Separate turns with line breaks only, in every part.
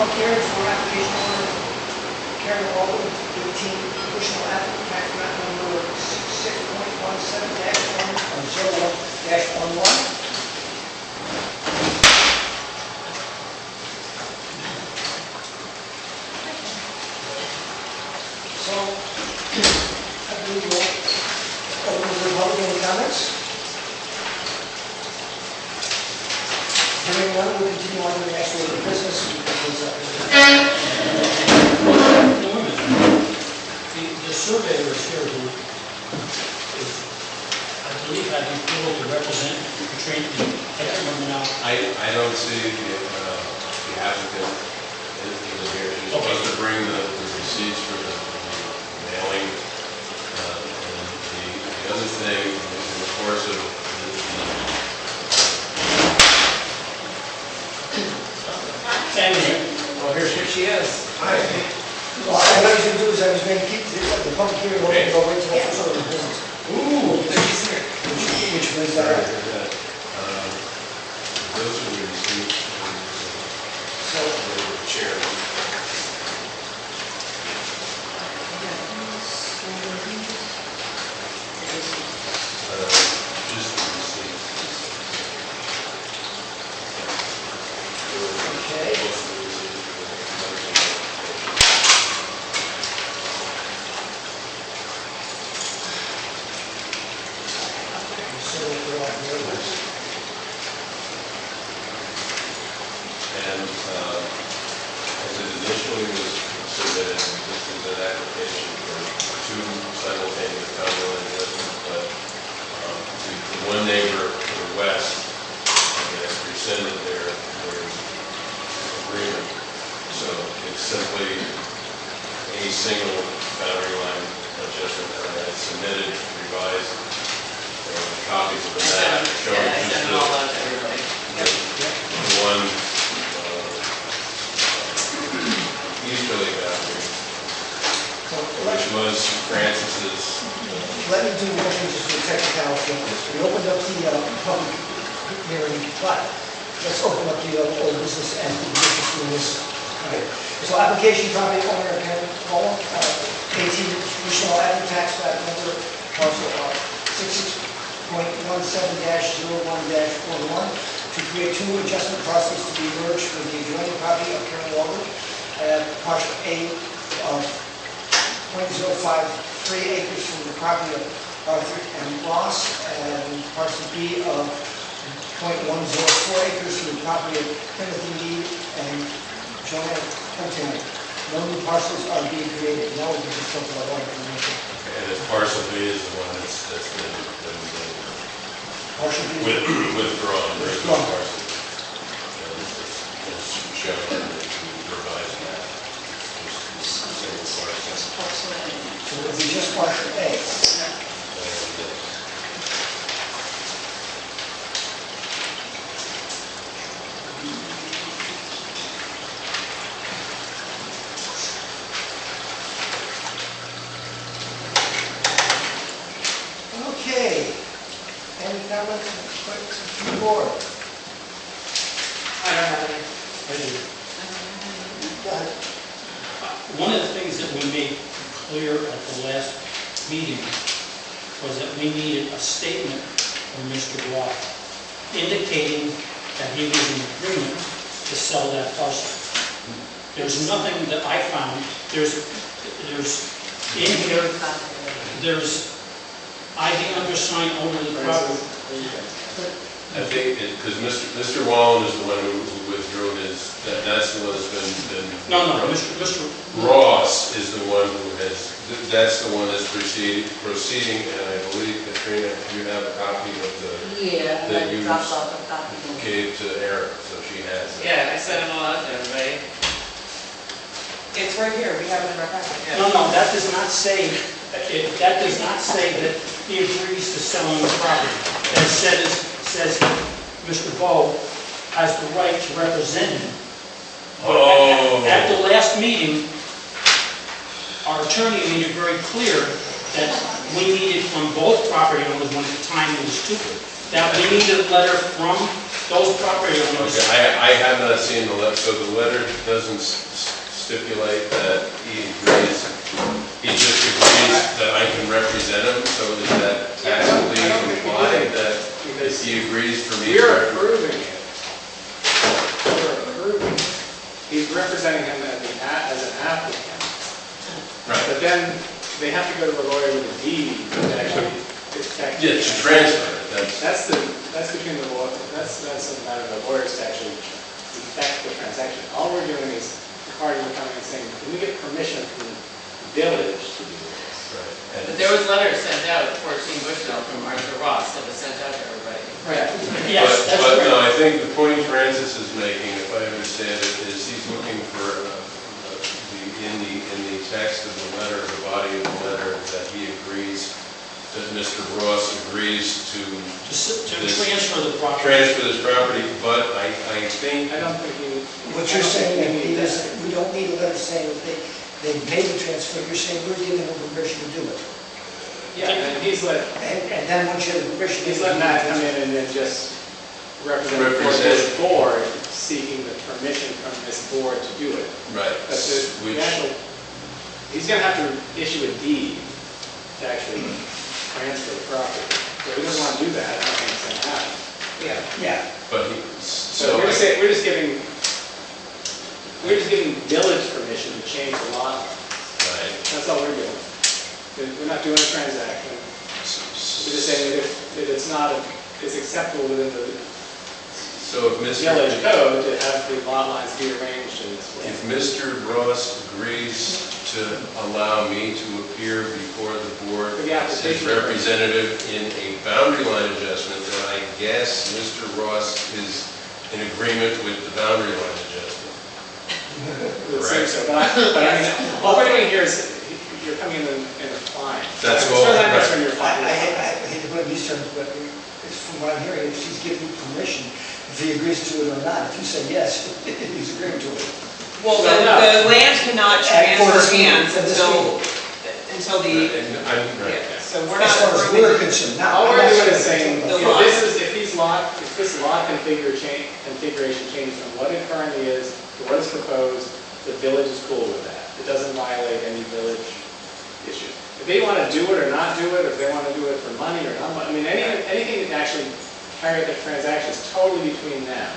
public hearing for application order Karen Walden, 18 Bushnell Avenue, tax map number 66.17-1/01-11. So, I believe we'll open the public, any comments? Hearing none, we'll continue on to the next order of business.
The surveyor is here who is, I believe, had the approval to represent Katrina. I can't remember now.
I don't see the applicant in here. She's supposed to bring the receipts for the mailing. And the other thing is in the course of
Oh, here she is.
Hi. Well, what I was going to do is I was going to keep the public hearing open and go right to the first order of business.
Ooh, she's here.
Which was,
those are the receipts.
so,
The chair. Just the receipts.
okay. So we're all here.
And as it initially was submitted, this is an application for two simultaneous conjoint investments, but the one neighbor to the west, I guess, rescinded their agreement. So it's simply a single boundary line adjustment. I had submitted revised copies of the map showing
I
just
sent them all out to everybody.
the one easterly boundary,
So
which was Francis's.
let me do one thing just for technicality. We opened up the public hearing, but let's open up the old business and the business in this. Right. So application property owner Karen Walden, 18 Bushnell Avenue, tax map number parcel 66.17-01-11, to create two adjustment parcels to be merged with the adjoining property of Karen Walden, parcel A of 0.053 acres from the property of Arthur M. Ross, and parcel B of 0.104 acres from the property of Timothy Mead and Joanna Huntington. No new parcels are being created. Now we can just talk about all information.
And this parcel B is the one that's been
Parcel B is
withdrawn. There's no
Withdrawn.
parcel. It's shown in the revised map. Just a single parcel.
so it would be just parcel A. Okay. Any comments from the board?
I don't have any.
I do.
Go ahead.
One of the things that we made clear at the last meeting was that we needed a statement from Mr. Roth indicating that he was in agreement to sell that parcel. There's nothing that I found. There's in here, there's ID undersigned over the property.
I think, because Mr. Wallen is the one who withdrew his, that's the one that's been.
No, Mr.
Ross is the one who has, that's the one that's proceeding, and I believe, Katrina, you have a copy of the,
Yeah,
that
I
you
dropped off a copy.
gave to Eric, so she has it.
Yeah, I sent them all out to everybody. It's right here, we have it in our packet. Yeah.
No, that does not say, that does not say that he agrees to selling the property. That says Mr. Bowe has the right to represent him.
Oh.
At the last meeting, our attorney made it very clear that we needed from both property owners, when the time was stupid, that we need a letter from those property owners.
Okay, I have not seen the letter, so the letter doesn't stipulate that he agrees, he just agrees that I can represent him, so is that tacitly implied that if he agrees for me to
We're
represent?
approving it. We're approving it. He's representing him as an applicant.
Right,
But then they have to go to a lawyer with a deed to actually effect.
yeah, to transfer it,
That's between the law, that's a matter of the lawyers to actually effect the transaction. All we're doing is the party will come in and saying, can we get permission from the village to do this?
right.
But
And-
there was letters sent out at 14 Bushnell from Arthur Ross that was sent out to everybody.
Right.
Yes, that's
But
correct.
no, I think the point Francis is making, if I understand it, is he's looking for in the text of the letter, the body of the letter, that he agrees, that Mr. Ross agrees to
To transfer the property.
transfer this property, but I think,
I don't think you.
What you're saying,
I don't think you need
is
that.
we don't need a letter saying that they've made the transfer, you're saying we're giving them permission to do it.
Yeah, and he's let
And then once you have the permission.
He's letting Matt come in and then just represent this board, seeking the permission from this board to do it.
right,
But the
which,
actual, he's gonna have to issue a deed to actually transfer the property. So he doesn't wanna do that, I don't think it's gonna happen.
Yeah,
but he,
So we're just giving village permission to change the lot.
right,
That's all we're doing. We're not doing a transaction. We're just saying that if it's not, it's acceptable within the
so if
village code to have the lot lines be arranged in this way.
If Mr. Ross agrees to allow me to appear before the board
For the
as his
application.
representative in a boundary line adjustment, then I guess Mr. Ross is in agreement with the boundary line adjustment.
It seems so, but I mean, what we're doing here is, you're coming in applying.
That's
As
all,
far as I'm
right.
concerned, you're
I
applying.
hate to put it in these terms, but it's from what I'm hearing, if he's giving you permission, if he agrees to it or not, if you say yes, he's agreeing to it.
Well,
So, no.
the land cannot
For this
transfer
meeting,
hands
for this
until the,
And I'm, right.
yeah, so we're not
As far as
approving.
we're concerned, now.
All
I'm
we're
not
doing
saying-
is saying,
The
if
lot.
if this lot configuration changes from what it currently is to what is proposed, the village is cool with that. It doesn't violate any village issue. If they want to do it or not do it, or if they want to do it for money or not money, I mean, anything that actually carry the transaction is totally between them.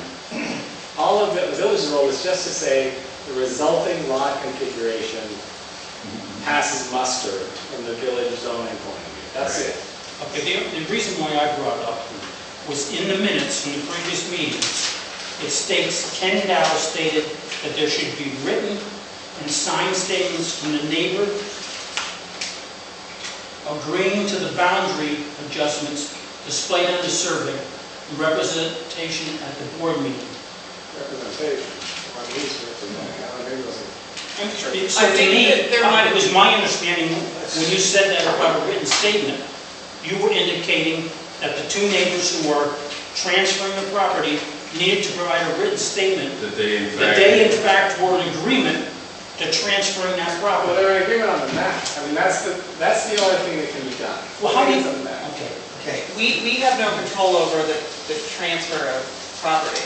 All of the village's role is just to say the resulting lot configuration passes muster from the village zoning point of view. That's it.
Okay, the reason why I brought it up was in the minutes from the previous meetings, it states, Ken Dow stated that there should be written and signed statements from the neighbor agreeing to the boundary adjustments displayed on the survey, and representation at the board meeting.
Representation. Or at least representing. I don't know, maybe it wasn't.
So
I
to
think
me,
that there might
it was my understanding, when you said that about a written statement, you were indicating that the two neighbors who are transferring the property needed to provide a written statement
That they in
that
fact.
they in fact were in agreement to transferring that
Well,
property.
they're in agreement on the map. I mean, that's the only thing that can be done.
Well, how do you,
It's on the map.
okay,
We have no control over the transfer of property.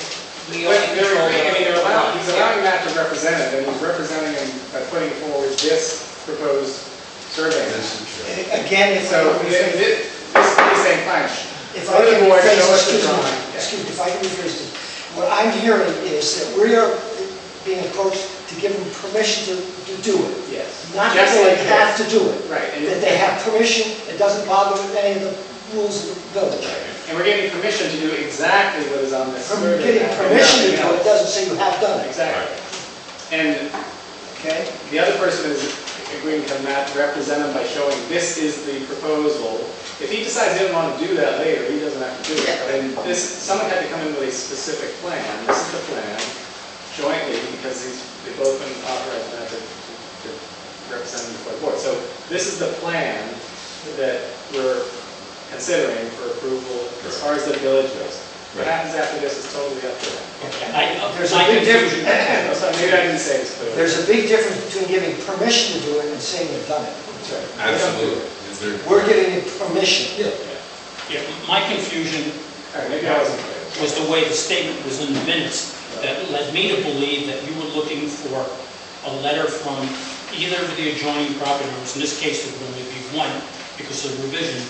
We
But
only control
he's
the.
allowing Matt to represent it, and he's representing him by putting forward this proposed survey.
This is true.
Again, if I,
So, this, he's saying, fine,
if
go
I
to the
can
board,
rephrase,
show us the
excuse
drawing.
me, excuse me, if I can rephrase it, what I'm hearing is that we are being approached to give them permission to do it.
Yes.
Not that
Just
they
like
have
this.
to do it.
Right, and
That they have permission, it doesn't bother with any of the rules of the village.
we're getting permission to do exactly what is on this survey.
Getting
map, and
permission to
nothing
do it
else.
doesn't say you have done it,
Exactly. And
okay?
the other person is agreeing to have Matt represent him by showing this is the proposal. If he decides he doesn't want to do that later, he doesn't have to do it. But in this, someone had to come in with a specific plan. This is the plan jointly, because they've both been authorized Matt to represent him before the board. So this is the plan that we're considering for approval as far as the village goes. What happens after this is totally up to them.
There's a
my
big
confusion.
So maybe I didn't say this clearly.
There's a big difference between giving permission to do it and saying you've done it.
That's right.
Absolutely. Is there-
We're giving you permission.
Yeah, my confusion
All right, maybe I wasn't clear.
was the way the statement was in the minutes that led me to believe that you were looking for a letter from either of the adjoining property owners, in this case it would only be one because of the revision,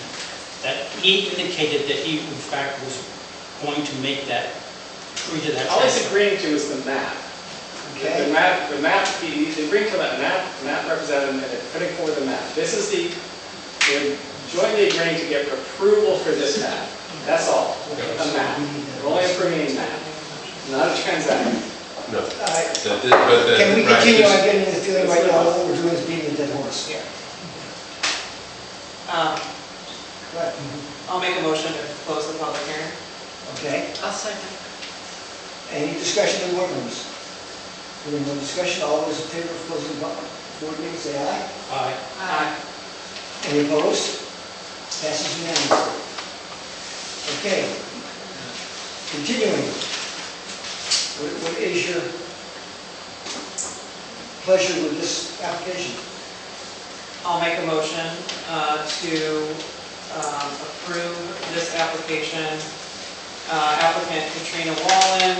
that he indicated that he in fact was going to make that, agree to that.
All he's agreeing to is the map.
Okay.
The map, he's agreeing to that map representative and putting forward the map. This is they're jointly agreeing to get approval for this map. That's all, a map. We're only approving a map, not a transaction.
No.
All right.
But
Can we
right,
continue?
this-
I'm getting the feeling right now what we're doing is beating a dead horse.
Yeah.
Go ahead.
I'll make a motion to close the public hearing.
Okay,
I'll second.
any discussion of the board members? Hearing no discussion, all those in favor of closing the board meeting, say aye.
Aye.
Aye.
Any opposed? Passes unanimously. Okay. Continuing. What is your pleasure with this application?
I'll make a motion to approve this application. Applicant Katrina Wallen,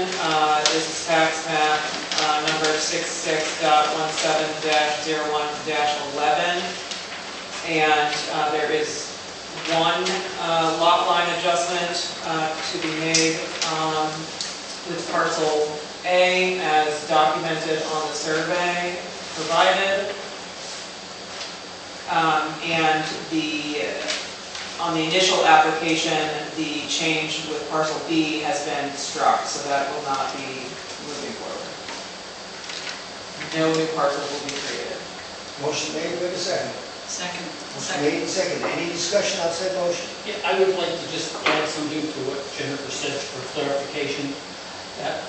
this is tax map number 66.17-01-11. And there is one lot line adjustment to be made with parcel A as documented on the survey provided. And on the initial application, the change with parcel B has been struck, so that will not be moving forward. No new parcels will be created.
Motion made, wait a second.
Second.
Motion made and second. Any discussion on said motion?
Yeah, I would like to just add something to what Jennifer said for clarification, that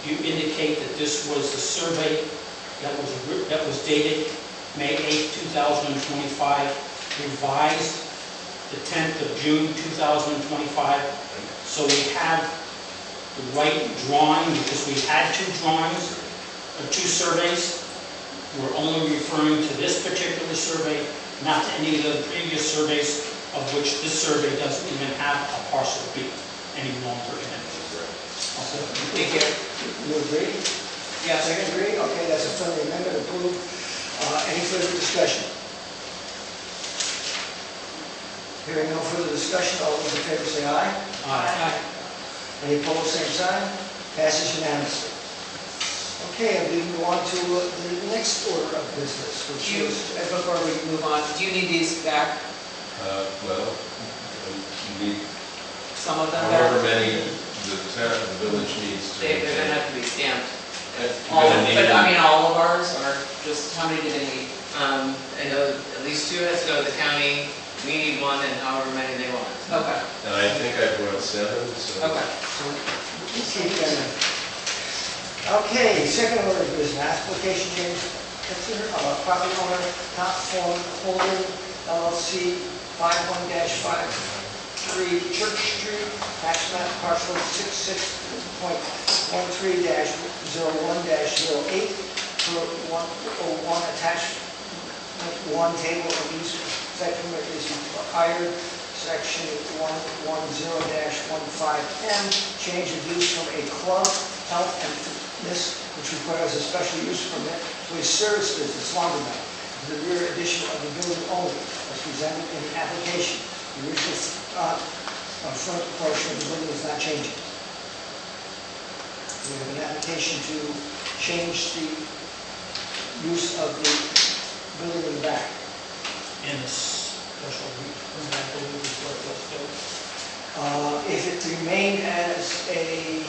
you indicate that this was the survey that was dated May 8, 2025, revised the 10th of June, 2025. So we have the right drawing, because we had two drawings, or two surveys. We're only referring to this particular survey, not to any of the previous surveys, of which this survey doesn't even have a parcel B any longer in it.
Thank you.
You agree?
Yes.
Second agree? Okay, that's a friendly amendment approved. Any further discussion? Hearing no further discussion, all those in favor say aye.
Aye.
Any opposed, same sign. Passes unanimously. Okay, and we move on to the next order of business, which
Do you,
is...
before we move on, do you need these back?
Well, you need
Some of them
however
back?
many the town, the village needs to.
They're gonna have to be stamped.
You're
All,
gonna need
but
them.
I mean, all of ours, or just, how many do they need?
I know at least two has to go to the county, we need one, and however many they want.
Okay,
And I think I brought 7, so.
okay.
Let's keep going. Okay, second order of business, application change, property owner, Top Form Holding LLC, 51-53 Church Street, tax map parcel 66.13-01-08, for 101 attachment 1 table of use section is required, section 110-15M, change of use from a club, health and fitness, which requires a special use permit, to a service business, laundromat, to the rear addition of the building only, as presented in the application. The original front portion of the building is not changing. We have an application to change the use of the building in the back.
And a special permit, I believe is what it was, Bill.
If it remained as a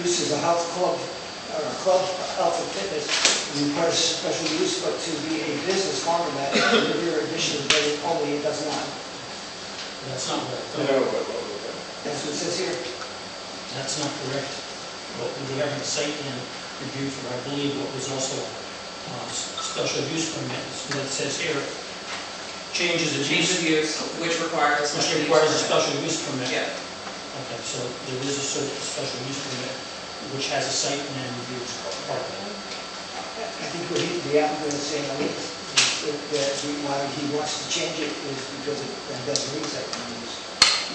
use as a health club, or a club, health and fitness, it requires special use, but to be a business laundromat, the rear addition of the building only, it does not.
That's not
No,
correct.
That's what it says here.
That's not correct. What we have in the site plan review for, I believe, what was also special use permit, is what it says here. Changes of
Change of
use,
use, which requires a
which
special use
requires a
permit.
special use permit.
Yeah,
Okay, so there is a special use permit, which has a site plan review as part of it.
I think what the applicant is saying, why he wants to change it is because it doesn't meet site plan use.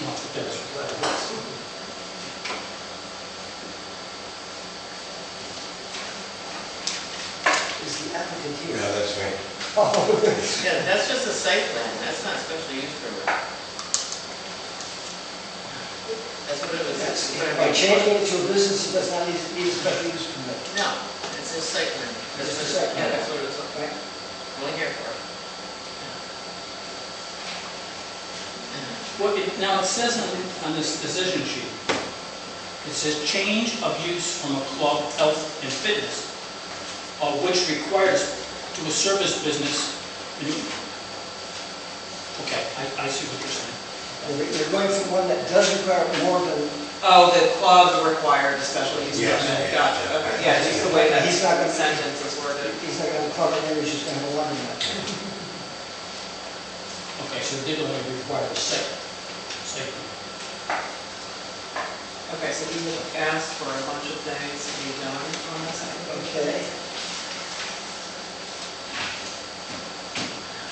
No, that's
Is the applicant here?
Yeah, that's me.
Oh,
Yeah, that's just a site plan, that's not special use permit. That's what it was.
that's, by changing it to a business, it does not need a special use permit.
No, it's a site plan. That's
It's a
what-
site plan.
Yeah, that's what it was,
Right?
only here for.
Well, now it says on this decision sheet, it says change of use from a club, health and fitness, which requires to a service business. Okay, I see what you're saying.
You're going from one that does require more than,
Oh, the club required a special use
Yes,
permit,
yeah,
gotcha,
yeah.
okay, yeah, just the way that
He's not gonna-
sentence is worded.
he's not going to club it in, he's just going to have a laundromat.
Okay, so it did only require the site.
Okay, so we will ask for a bunch of things to be done on this application.
Okay.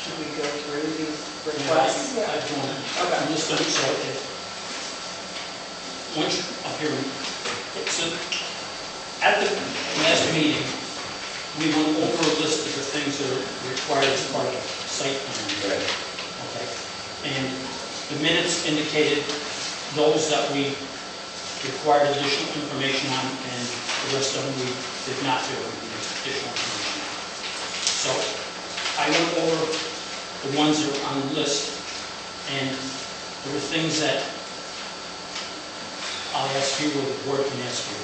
Should we go through these
Yeah,
requests?
I've done it.
Okay.
I'm just going to, so once up here, so at the last meeting, we went over a list of the things that are required as part of the site plan.
Right.
Okay, and the minutes indicated those that we required additional information on, and the rest of them we did not do additional information on. So I went over the ones that were on the list, and there were things that I'll ask you, or the board can ask you,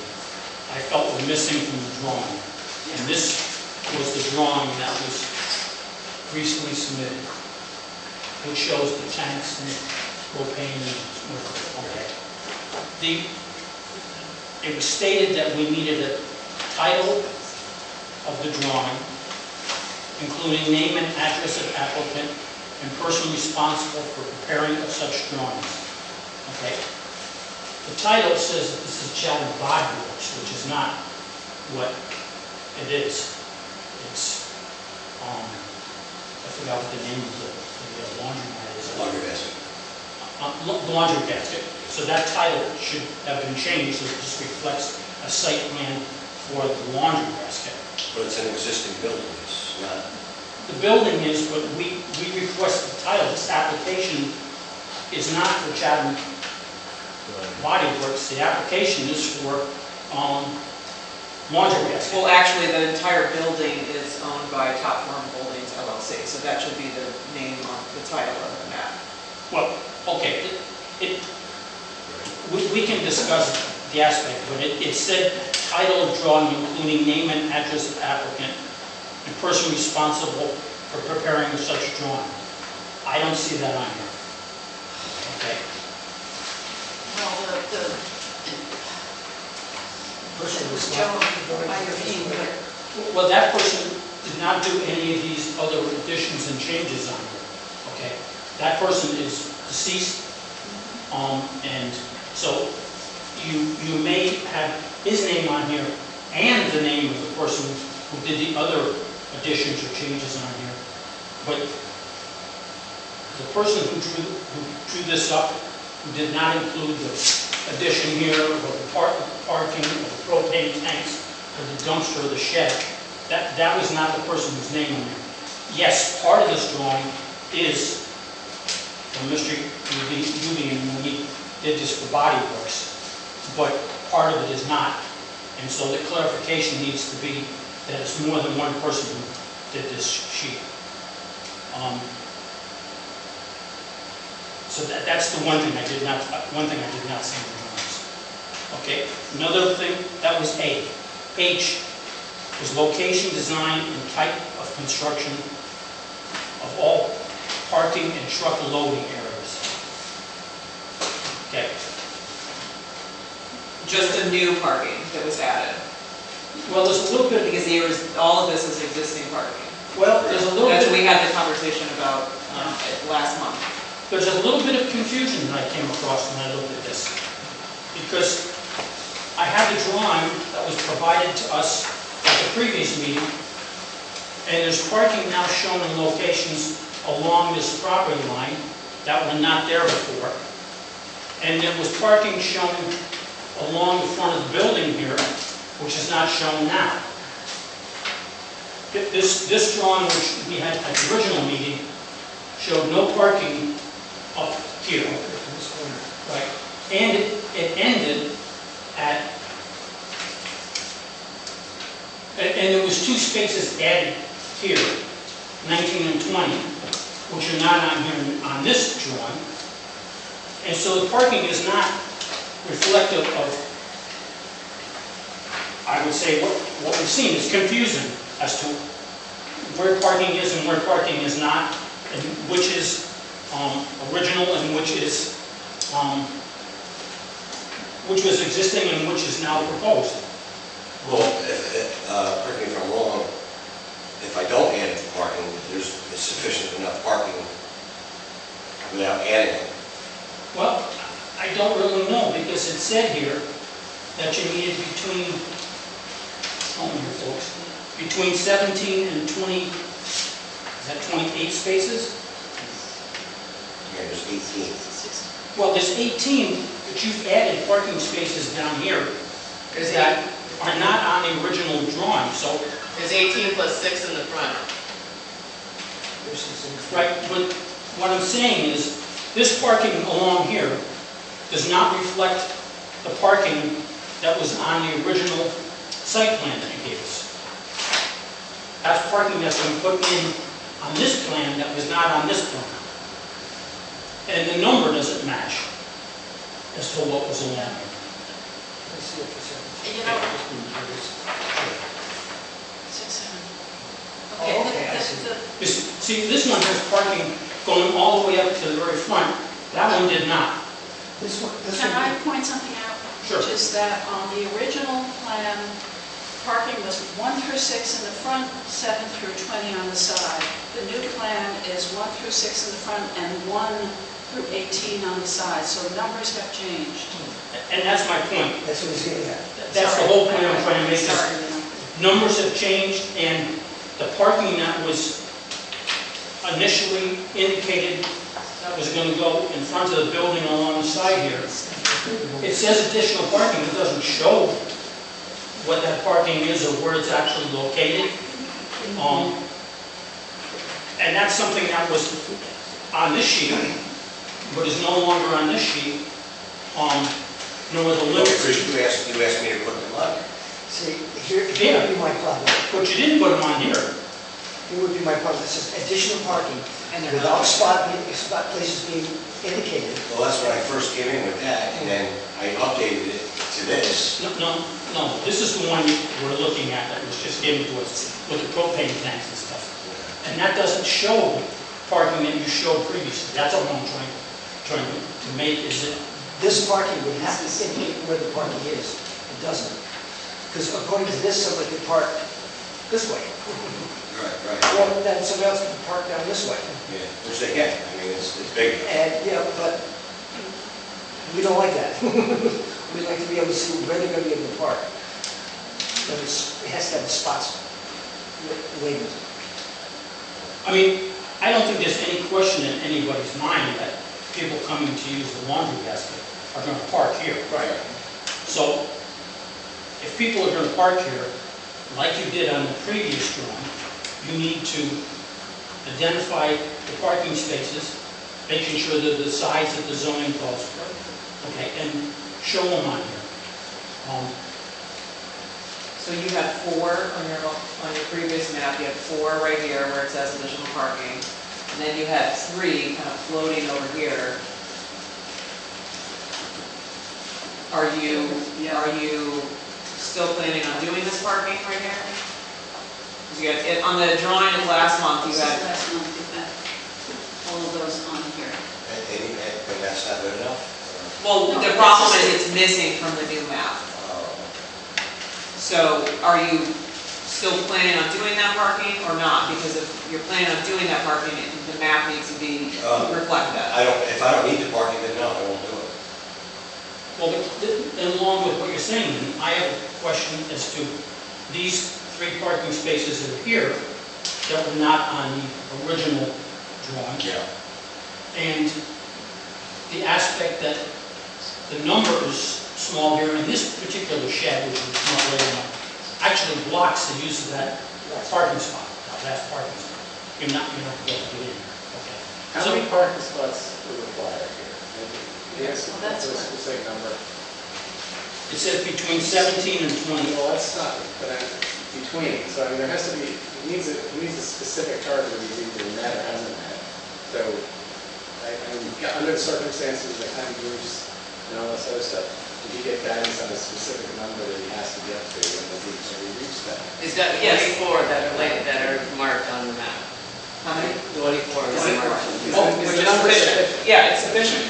I felt were missing from the drawing. And this was the drawing that was recently submitted, which shows the tanks and the propane and, okay. It was stated that we needed a title of the drawing, including name and address of applicant and person responsible for preparing of such drawings. Okay. The title says that this is Chatham Body Works, which is not what it is. It's, I forgot what the name of the laundromat is.
Laundry basket.
The laundry basket. So that title should have been changed, so it just reflects a site plan for the laundry basket.
But it's an existing building, it's not.
The building is, but we requested the title. This application is not for Chatham Body Works. The application is for laundry basket.
Well, actually, the entire building is owned by Top Form Holdings LLC, so that should be the name on the title of the map.
Well, okay, we can discuss the aspect, but it said title of drawing including name and address of applicant and person responsible for preparing such drawing. I don't see that on here. Okay.
Well, the
Person was
Joe,
not-
by your name,
Well, that person did not do any of these other additions and changes on here. Okay. That person is deceased, and so you may have his name on here and the name of the person who did the other additions or changes on here. But the person who drew this up, who did not include the addition here, or the parking, or the propane tanks, or the dumpster, or the shed, that was not the person whose name on there. Yes, part of this drawing is from Mr. Ubian when he did this for Body Works, but part of it is not. And so the clarification needs to be that it's more than one person who did this sheet. So that's the one thing I did not see in the drawings. Okay, another thing, that was A. H was location, design, and type of construction of all parking and truck loading areas. Okay.
Just a new parking that was added,
Well, there's a little bit,
because all of this is existing parking.
well, there's a little
That's,
bit,
we had the conversation about last month.
there's a little bit of confusion that I came across when I looked at this. Because I had the drawing that was provided to us at the previous meeting, and there's parking now shown in locations along this property line that were not there before. And there was parking shown along the front of the building here, which is not shown now. This drawing, which we had at the original meeting, showed no parking up here, right? And it ended at, and there was 2 spaces added here, 19 and 20, which are not on here on this drawing. And so the parking is not reflective of, I would say, what we've seen. It's confusing as to where parking is and where parking is not, and which is original and which is which was existing and which is now proposed.
Well, correct me if I'm wrong, if I don't add parking, there's sufficient enough parking without adding it.
Well, I don't really know, because it said here that you needed between, folks, between 17 and 20, is that 28 spaces?
Yeah, there's 18.
Well, there's 18, but you've added parking spaces down here that are not on the original drawing, so.
There's 18 plus 6 in the front.
Right, but what I'm saying is, this parking along here does not reflect the parking that was on the original site plan that you gave us. That's parking that's been put in on this plan that was not on this plan. And the number doesn't match as to what was along here.
Let's see if it's...
You know, 6, 7. Okay,
Oh, okay, I see.
See, this one has parking going all the way up to the very front. That one did not.
This one...
Can I point something out?
Sure.
Which is that on the original plan, parking was 1 through 6 in the front, 7 through 20 on the side. The new plan is 1 through 6 in the front and 1 through 18 on the side, so the numbers have changed.
And that's my point.
That's what he's getting at.
That's the whole point I'm trying to make.
Sorry.
Numbers have changed, and the parking that was initially indicated that was going to go in front of the building along the side here, it says additional parking. It doesn't show what that parking is or where it's actually located. And that's something that was on this sheet, but is no longer on this sheet, nor the limits.
You asked me to put them on.
See, here would be my problem.
But you didn't put them on here.
Here would be my problem. It says additional parking
And they're
without
not.
spot places being indicated.
Well, that's when I first came in with that, and then I updated it to this.
No, this is the one you were looking at that was just given to us, with the propane tanks and stuff. And that doesn't show parking that you showed previously. That's what I'm trying to make, is that
This parking would have to indicate where the parking is. It doesn't. Because according to this, somebody could park this way.
Right.
Well, then somebody else could park down this way.
Yeah, which they can. I mean, it's big.
And, but we don't like that. We like to be able to see where they're going to be able to park. But it has to have the spots labeled.
I mean, I don't think there's any question in anybody's mind that people coming to use the laundry basket are going to park here.
Right.
So, if people are going to park here, like you did on the previous drawing, you need to identify the parking spaces, making sure that the sides of the zoning calls for, okay, and show them on here.
So you had 4 on your previous map, you had 4 right here where it says additional parking. And then you had 3 kind of floating over here. Are you still planning on doing this parking right here? 'Cause you had, on the drawing of last month, you had,
Last month, you had all of those on here.
But that's not good enough?
well,
No,
the
that's
problem
just-
is it's missing from the new map.
Or,
So are you still planning on doing that parking or not? Because if you're planning on doing that parking, the map needs to be reflect that.
if I don't need the parking, then no, I won't do it.
Well, and along with what you're saying, I have a question as to these 3 parking spaces that are here that were not on the original drawing.
Yeah.
And the aspect that the number is small here, and this particular shed, which is not laid enough, actually blocks the use of that parking spot, that last parking spot. You're not going to get in there, okay?
How
So-
many parking spots are required here? Yes,
Well, that's
a
what-
specific number.
It says between 17 and 20.
Well, that's not, but between, so I mean, there has to be, it needs a specific target that is either met or hasn't met. So, under the circumstances, the kind of groups and all this other stuff, if you get guidance on a specific number that he has to get to, and that he reach that.
He's got
Yes.
24 that are marked on the map.
How many?
24
Is
are
it-
marked.
Which is sufficient. Yeah, it's sufficient.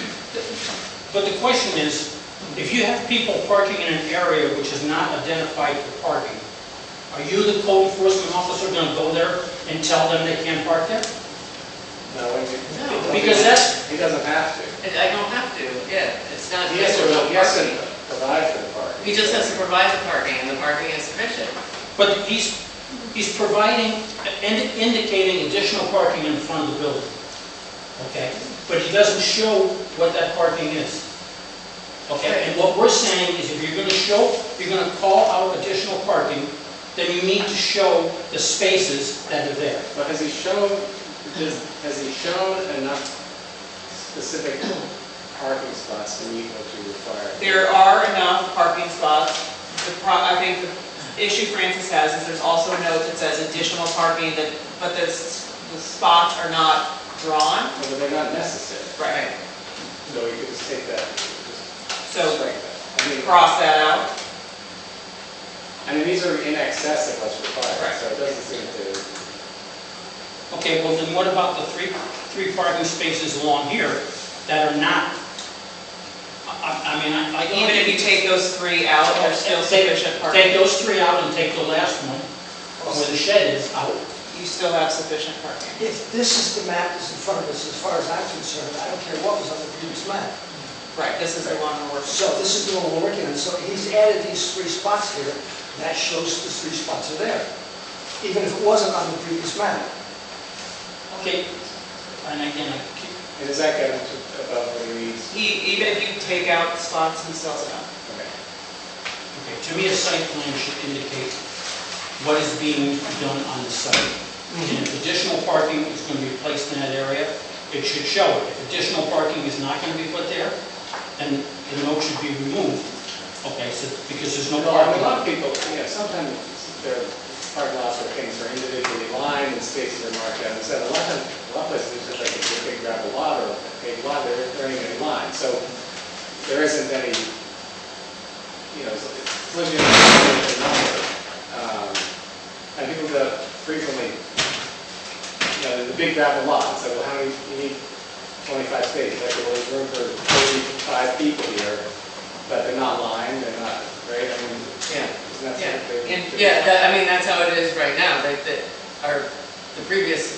But the question is, if you have people parking in an area which is not identified for parking, are you, the code enforcement officer, going to go there and tell them they can't park there?
No,
No.
Because that's,
he doesn't have to.
I don't have to, yeah, it's not
He has
just about
to
parking.
provide for the parking.
He just has to provide the parking, and the parking is sufficient.
but he's providing, indicating additional parking in front of the building, okay? But he doesn't show what that parking is, okay? And what we're saying is if you're going to show, you're going to call out additional parking, then you need to show the spaces that are there.
But has he shown enough specific parking spots to meet what you require?
There are enough parking spots. I think the issue Francis has is there's also a note that says additional parking, but the spots are not drawn.
But they're not necessary,
Right.
so you could just take that, just
So
strike that.
cross that out.
I mean, these are in excess of what's required,
Right.
so it doesn't seem to,
Okay, well then what about the three parking spaces along here that are not, I mean, I don't...
Even if you take those three out, there's still sufficient
Take
parking.
those three out and take the last one, where the shed is, out.
You still have sufficient parking.
If this is the map that's in front of us, as far as I'm concerned, I don't care what was on the previous map.
Right, this is the one we're working.
So this is the one we're working on, so he's added these 3 spots here, that shows the 3 spots are there, even if it wasn't on the previous map.
Okay, and again,
and does that get him to above what he needs?
Even if you take out the spots, he still has enough.
Okay.
okay, to me, a site plan should indicate what is being done on the site. And if additional parking is going to be placed in that area, it should show it. If additional parking is not going to be put there, then the note should be removed. Okay, so, because there's no
No, I mean,
parking.
a lot of people, sometimes there are parking lots where things are individually lined and spaces are marked out. Instead, a lot of places, it's just like a big gravel lot or a paved lot, there ain't any line. So there isn't any, it's legitimate number. And people go frequently, the big gravel lot, so well, how many, you need 25 spaces, like, well, there's room for 45 people here, but they're not lined, they're not, right? I mean,
Yeah.
isn't that
Yeah.
sort of thing?
Yeah, I mean, that's how it is right now. The previous,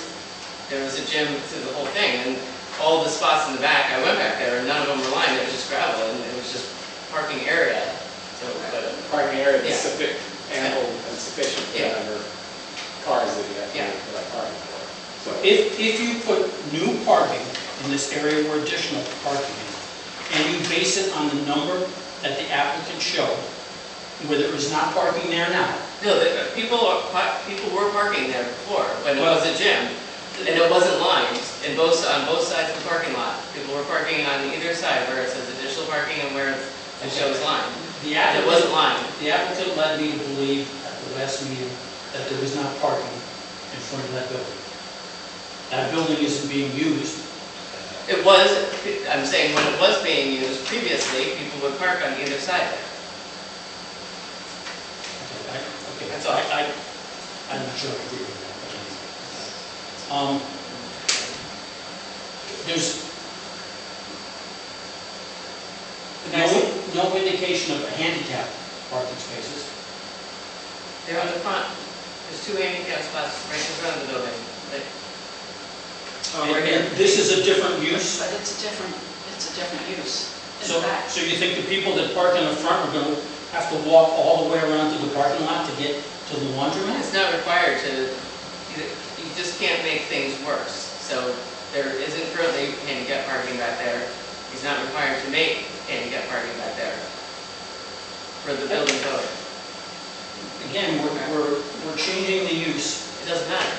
there was a gym through the whole thing, and all the spots in the back, I went back there, and none of them were lined, it was just gravel, and it was just parking area. So, but,
Parking area that's
Yeah.
ample and sufficient for the
Yeah.
number of cars that you have to
Yeah.
provide parking for. So,
If you put new parking in this area where additional parking is, and you base it on the number that the applicant showed, where there is not parking there now,
no, people were parking there before, when it was a gym, and it wasn't lined on both sides of the parking lot. People were parking on either side where it says additional parking and where it shows line.
the
And it wasn't
applicant,
lined.
the applicant led me to believe at the last meeting that there was not parking in front of that building. That building isn't being used.
It was, I'm saying when it was being used previously, people would park on either side there.
Okay,
That's all.
I'm not sure I agree with that. There's no indication of handicap parking spaces.
They're on the front. There's 2 handicap spots right in front of the building. Oh, right here.
And this is a different use?
But it's a different use. In
So,
fact,
so you think the people that park in the front are going to have to walk all the way around to the parking lot to get to the laundromat?
It's not required to, you just can't make things worse. So there isn't currently handicap parking back there. He's not required to make handicap parking back there for the building code.
Again, we're changing the use.
It doesn't matter.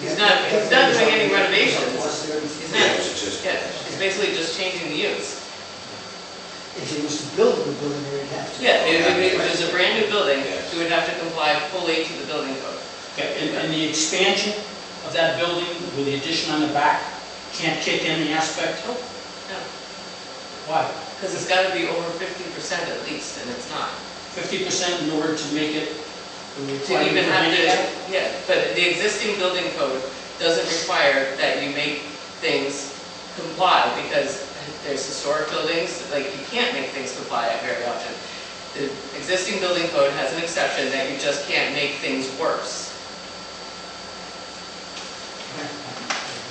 He's not doing any renovations. He's
Yeah,
not,
it's just,
yeah, he's basically just changing the use.
If he was to build a new building, he would have to.
Yeah, if it was a brand new building,
Yes.
he would have to comply fully to the building code.
Okay, and the expansion of that building with the addition on the back can't kick in the aspect?
No,
Why?
because it's gotta be over 50% at least, and it's not.
50% in order to make it
To
required
even
for
have
handicap?
to, yeah, but the existing building code doesn't require that you make things comply, because there's historic buildings, like, you can't make things comply very often. The existing building code has an exception that you just can't make things worse.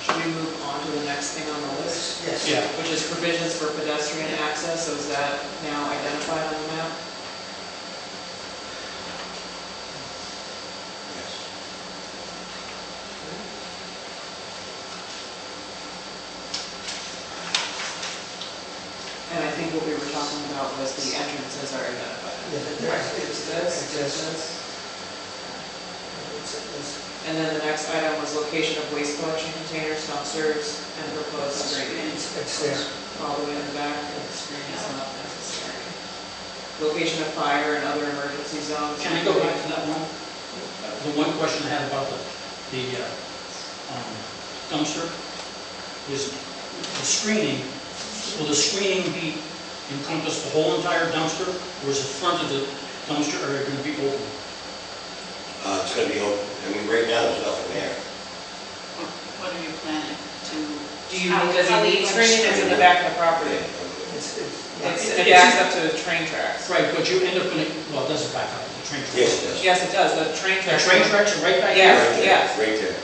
Should we move on to the next thing on the list?
Yes.
Yeah.
Which is provisions for pedestrian access, so is that now identified on the map?
yes.
And I think what we were talking about was the entrances are identified.
Yeah, but
Right,
there's,
it's this, it's this. And then the next item was location of waste collection containers, dumpsters, and proposed screening.
it's there.
All the way in the back, and the screening is not necessary. Location of fire and other emergency zones.
Can I go back to that one? The one question I had about the dumpster is the screening. Will the screening be encompass the whole entire dumpster, or is the front of the dumpster area going to be open?
It's gonna be open, I mean, right now, there's nothing there.
What are you planning to?
Does he need screening, or is it in the back of the property?
It's,
It backs up to the train tracks.
Right, but you end up in, well, it doesn't back up to the train tracks.
Yes, it does.
Yes, it does, the train
The
tracks.
train tracks are right back
Yes.
here?
Right there, right there.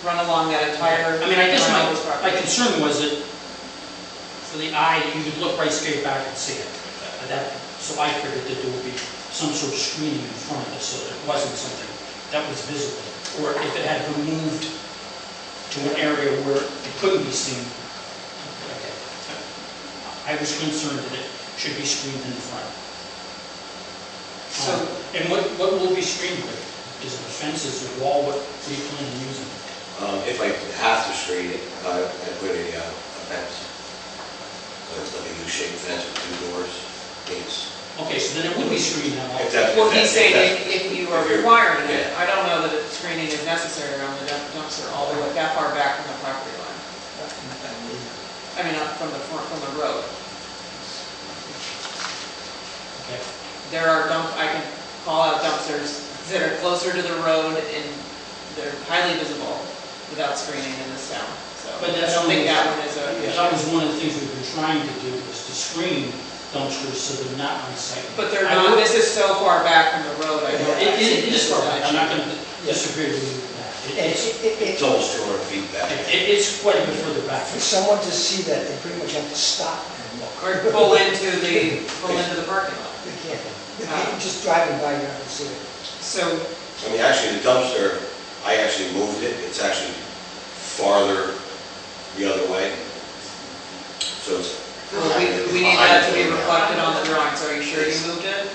Run along that entire.
I mean, I guess
run
my
of this property.
concern was that for the eye, you could look right straight back and see it. So I figured that there would be some sort of screening in front of it, so that it wasn't something that was visible. Or if it had been moved to an area where it couldn't be seen. Okay. I was concerned that it should be screened in the front.
So,
And what will be screened with? Is it a fence, is it a wall, what do you plan on using?
If I have to screen it, I put a fence. So it's like a U-shaped fence with two doors. It's,
Okay, so then it would be screened now.
if that's.
well, he's
if
saying
that's-
if you are
if you're-
requiring it,
yeah.
I don't know that the screening is necessary around the dumpster all the way that far back from the property line. I mean, not from the front, from the road.
Okay.
There are I can call out dumpsters that are closer to the road and they're highly visible without screening in this town. So
But
I
that's
don't think
only-
that one is a
That was
issue.
one of the things we've been trying to do, is to screen dumpsters so they're not on site.
But they're
I
not,
will-
this is so far back from the road, I don't.
It is far back, I'm not
gonna.
going to disagree with you with that.
It's almost 200 feet back.
It's quite a bit further back.
For someone to see that, they pretty much have to stop and look.
Or pull into the parking lot.
They can't. If you're just driving by, you're not gonna see it.
So,
I mean, actually, the dumpster, I actually moved it, it's actually farther the other way. So it's.
we need that to be reflected on the drawing, so are you sure you moved it?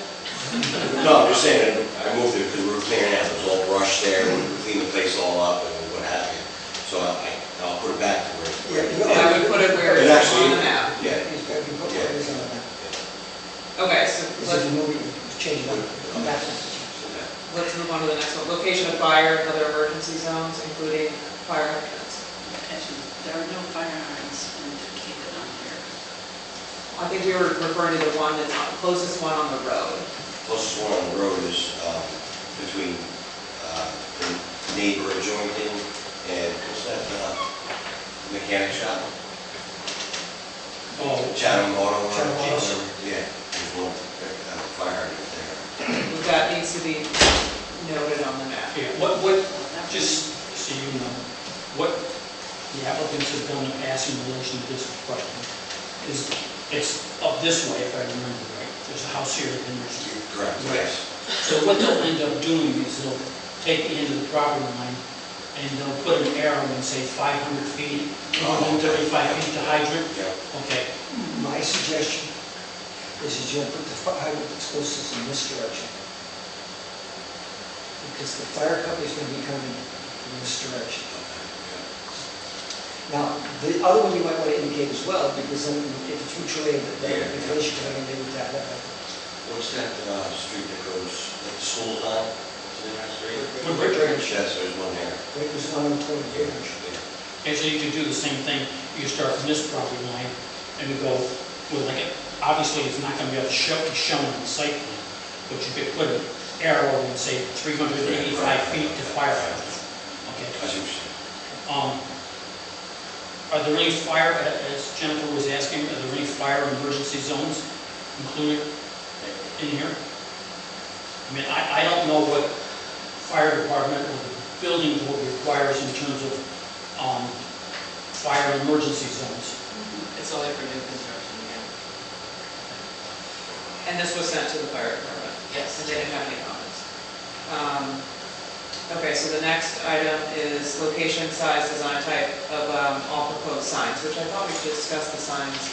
No, I'm just saying, that I moved it because we were clearing out, there was all brush there, we cleaned the place all up and what have you. So I'll put it back to where.
I would put it where
It
it's
actually-
on the map.
Yeah.
He's got to be put where it is on the map.
Okay, so
This is a movie, change it up, come back to it.
let's move on to the next one. Location of fire and other emergency zones, including fire hydrants.
There are no fire hydrants indicated on here.
I think we were referring to the one that's the closest one on the road.
Closest one on the road is between the neighbor adjoining and, what's that, mechanic shop?
Oh,
Chatham Auto.
Chatham Auto.
Yeah, there's one fire hydrant there.
That needs to be noted on the map.
yeah, just so you know, what the applicants have done in passing in relation to this question is, it's up this way, if I remember right. There's a house here, and there's
Correct, yes.
So what they'll end up doing is they'll take the end of the property line and they'll put an arrow and say 500 feet, 135 feet to hydrant.
Yeah.
Okay,
My suggestion is that you put the hydrant explosives in this direction. Because the fire company's going to be coming in this direction. Now, the other one you might want to indicate as well, because then if it's mutually, the ventilation coming in, they would have that.
What's that street that goes, like the school's on? What's in that street?
Woodbridge.
Yes, there's one there.
There's one on 20
Yeah,
Woodbridge.
yeah.
And so you could do the same thing, you start from this property line, and you go with like, obviously, it's not gonna be able to be shown on the site plan, but you could put an arrow and say 385 feet to fire hydrant. Okay.
I see what you're saying.
Are there any fire, as Jennifer was asking, are there any fire emergency zones included in here? I mean, I don't know what fire department or the building code requires in terms of fire emergency zones.
It's only for new construction, again.
And this was sent to the fire department?
Yes.
And they didn't have any comments? Okay, so the next item is location, size, design type of all proposed signs, which I thought we should discuss the signs.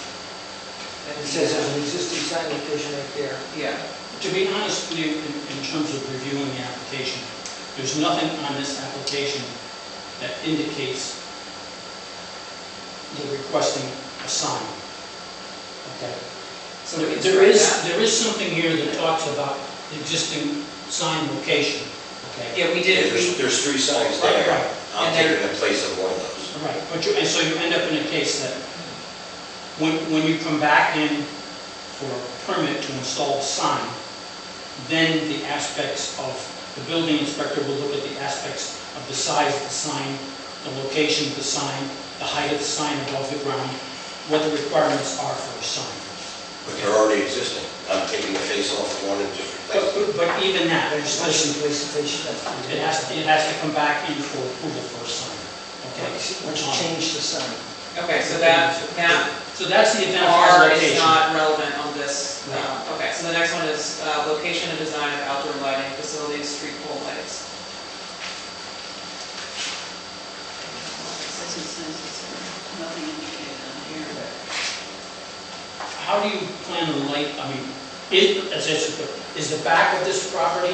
It says there's an existing sign location right there.
Yeah,
To be honest with you, in terms of reviewing the application, there's nothing on this application that indicates you're requesting a sign. Okay?
so we can
There
strike that.
there is something here that talks about the existing sign location. Okay?
Yeah, we did,
There's three signs
Right,
there.
right.
I'm
And
taking the place of one of those.
Right, but you, and so you end up in a case that when you come back in for a permit to install a sign, then the aspects of, the building inspector will look at the aspects of the size of the sign, the location of the sign, the height of the sign above the ground, what the requirements are for a sign.
But they're already existing. I'm taking the face off of one and just replacing it.
But even that,
There's
listen,
actually place to face that.
it has to come back in for approval for a sign. Okay?
Once you change the sign.
okay, so that
So that's the identified
R is
location.
not relevant on this.
Right.
Okay, so the next one is location and design of outdoor lighting facilities, street pole lights.
Doesn't say it's nothing indicated on here.
How do you plan to light, I mean, is the back of this property,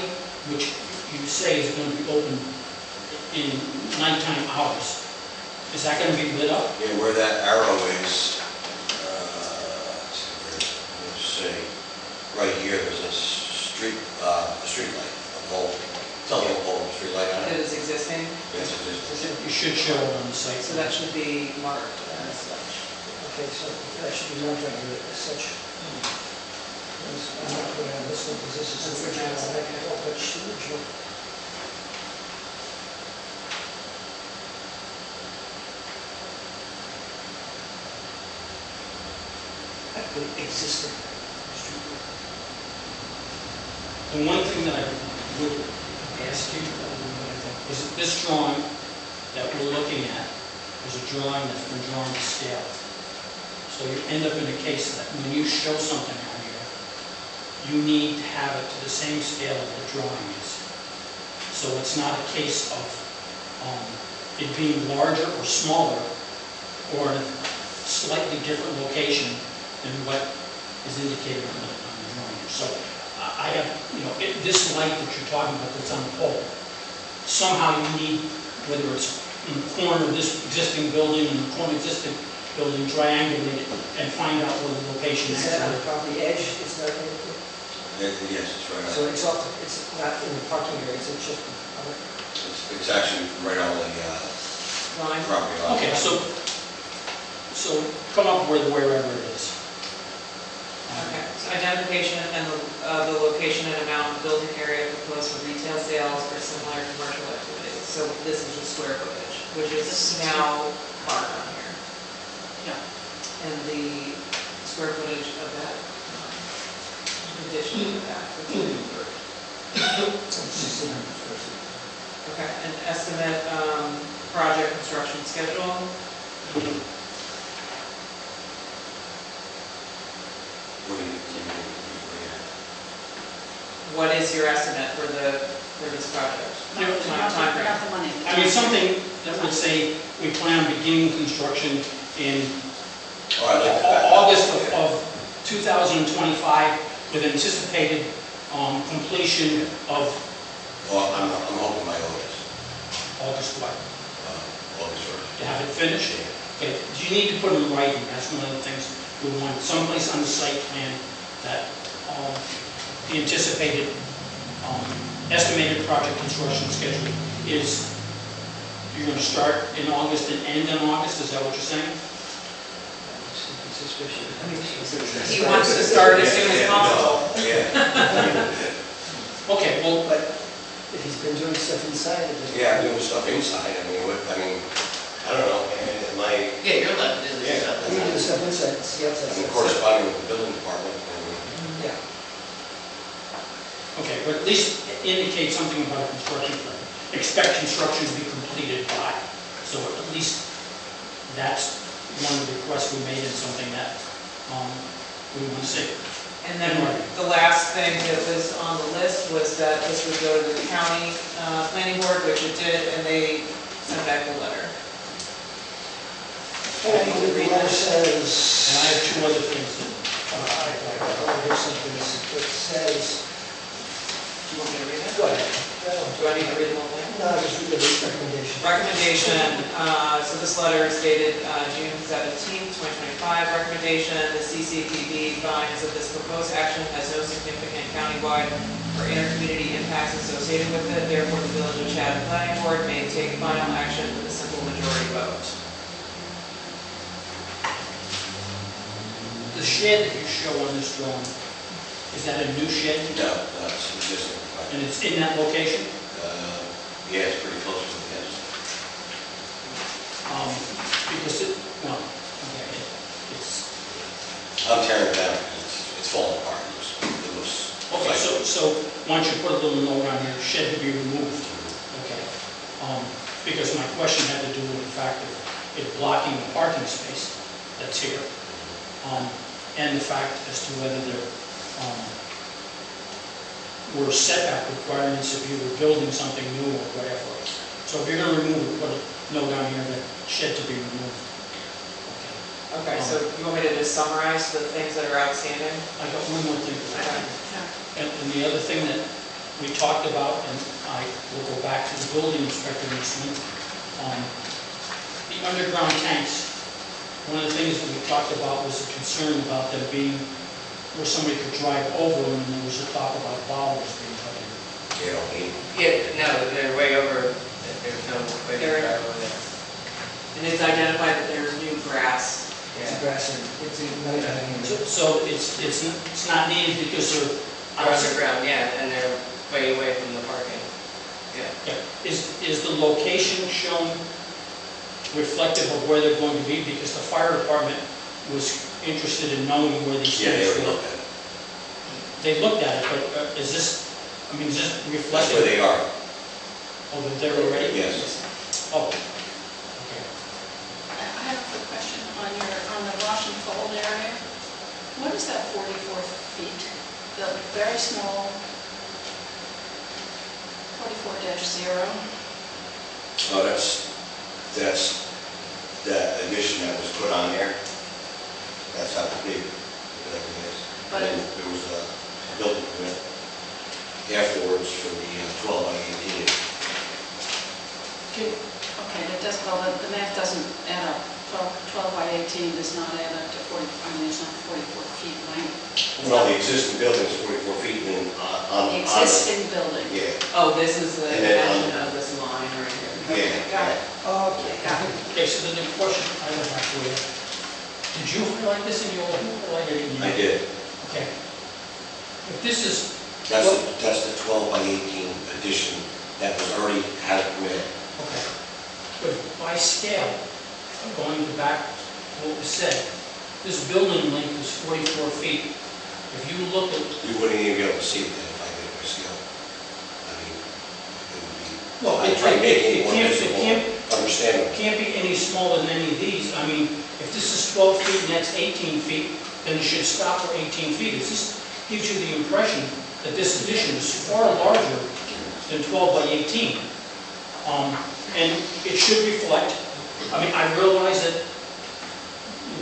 which you say is going to be open in nighttime hours, is that going to be lit up?
Yeah, where that arrow is, let's see, right here, there's a street light, a pole, telephone pole, a street light on
It
it.
is existing,
Yes, it is.
You should show it on the site.
so that should be marked as such.
Okay, so that should be marked right here as such. I'm not putting on this one because this is
That's the
original.
next,
I
okay.
don't touch the original. I put existing.
The one thing that I would ask you is that this drawing that we're looking at is a drawing that's been drawn to scale. So you end up in a case that when you show something out here, you need to have it to the same scale as the drawing is. So it's not a case of it being larger or smaller or in a slightly different location than what is indicated on the drawing here. So I have, this light that you're talking about that's on the pole, somehow you need, whether it's in the corner of this existing building, in the corner of existing building, triangulate it and find out where the location
Is
is.
that on the property edge? It's not,
Yes, it's right
so
on.
it's off, it's not in the parking area, it's just,
It's actually right on the
Line.
property line.
Okay, so come up with wherever it is.
Okay, so identification and the location and amount of building area proposed for retail sales or similar commercial activities. So this is the square footage, which is now marked on here.
Yeah.
And the square footage of that addition to that.
it's 1,600 square feet.
Okay, and estimate project construction schedule.
What do you think?
What is your estimate for this project? Time frame.
Not the money.
I mean, something that would say, we plan on beginning construction in
All right, look at that.
August of 2025 with anticipated completion of
Well, I'm hoping by August,
August what?
August 1st.
To have it finished? Okay, do you need to put them in writing? That's one of the things we want, someplace on the site plan that the anticipated estimated project construction schedule is, you're going to start in August and end in August, is that what you're saying?
He wants to start as soon as possible.
Yeah,
Okay, well,
But if he's been doing stuff inside of it.
yeah, I'm doing stuff inside, I mean, I don't know, am I,
Yeah, you're allowed to do this
Yeah.
stuff.
We do the stuff inside, it's the outside.
I'm
stuff.
corresponding with the building department,
Yeah.
okay, but at least indicate something about a construction plan. Expect construction to be completed by, so at least that's one of the requests we made and something that we want to see.
And then the last thing that was on the list was that this would go to the county planning board, which it did, and they sent back the letter.
And the letter says.
And I have two other things that,
Here's something that says,
Do you want me to read it?
go ahead.
Do I need to read the whole thing?
No, just read the recommendation.
Recommendation, so this letter is dated June 17th, 2025. Recommendation, the CCPB finds that this proposed action has no significant countywide or intercommunity impacts associated with it. Therefore, the Village of Chatham Planning Board may take final action with a simple majority vote.
the shed that you show on this drawing, is that a new shed?
no, it's existing.
And it's in that location?
Yeah, it's pretty close to the edge.
Because it, well, okay, it's,
I'm tearing it down because it's falling apart. It was.
okay, so why don't you put a little note on here, shed to be removed? Okay. Because my question had to do with the fact of it blocking the parking space that's here. And the fact as to whether there were setback requirements if you were building something new or whatever. So if you're going to remove it, put a note down here that shed to be removed.
Okay, so you want me to just summarize the things that are outstanding?
I got one more thing to
Okay.
say. And the other thing that we talked about, and I will go back to the building inspector next month, the underground tanks. One of the things that we talked about was a concern about them being where somebody could drive over them, and there was a talk about bowels being put in.
You know,
Yeah, no, they're way over, there's no way to drive over there.
And it's identified that there's new grass.
It's
Yeah.
grass and it's a
So it's not needed because they're
They're underground, yeah, and they're way away from the parking. Yeah.
Yeah. Is the location shown reflective of where they're going to be? Because the fire department was interested in knowing where these
yeah, they
things
were
were.
looking at it.
They looked at it, but is this, I mean, is this
That's
reflective?
where they are.
Oh, they're there already?
Yes.
Oh, okay.
I have a quick question on the wash and fold area. What is that 44 feet? The very small 44-0?
Oh, that's that addition that was put on there. That's how big whatever it is.
But-
And then there was a building permit afterwards for the 12 by 18.
Okay, that does, well, the math doesn't add up. 12 by 18 does not add up to 40, I mean, it's not 44 feet length.
Well, the existing building is 44 feet and on
The existing building.
Yeah,
Oh, this is the
And then,
dimension of this line right here.
yeah.
Got it.
Okay.
Got it.
Okay, so then the question I would have for you, did you highlight this in your, who highlighted it in your?
I did.
Okay. If this is,
That's the 12 by 18 addition that was already had a permit.
okay, but by scale, going back to what was said, this building length is 44 feet. If you look at,
You wouldn't even be able to see it then if I did it by scale. I mean, it would be.
well,
I try to make it more
it
visible, understandable.
can't be any smaller than any of these. I mean, if this is 12 feet and that's 18 feet, then it should stop for 18 feet. This gives you the impression that this addition is far larger than 12 by 18. And it should reflect, I mean, I realize that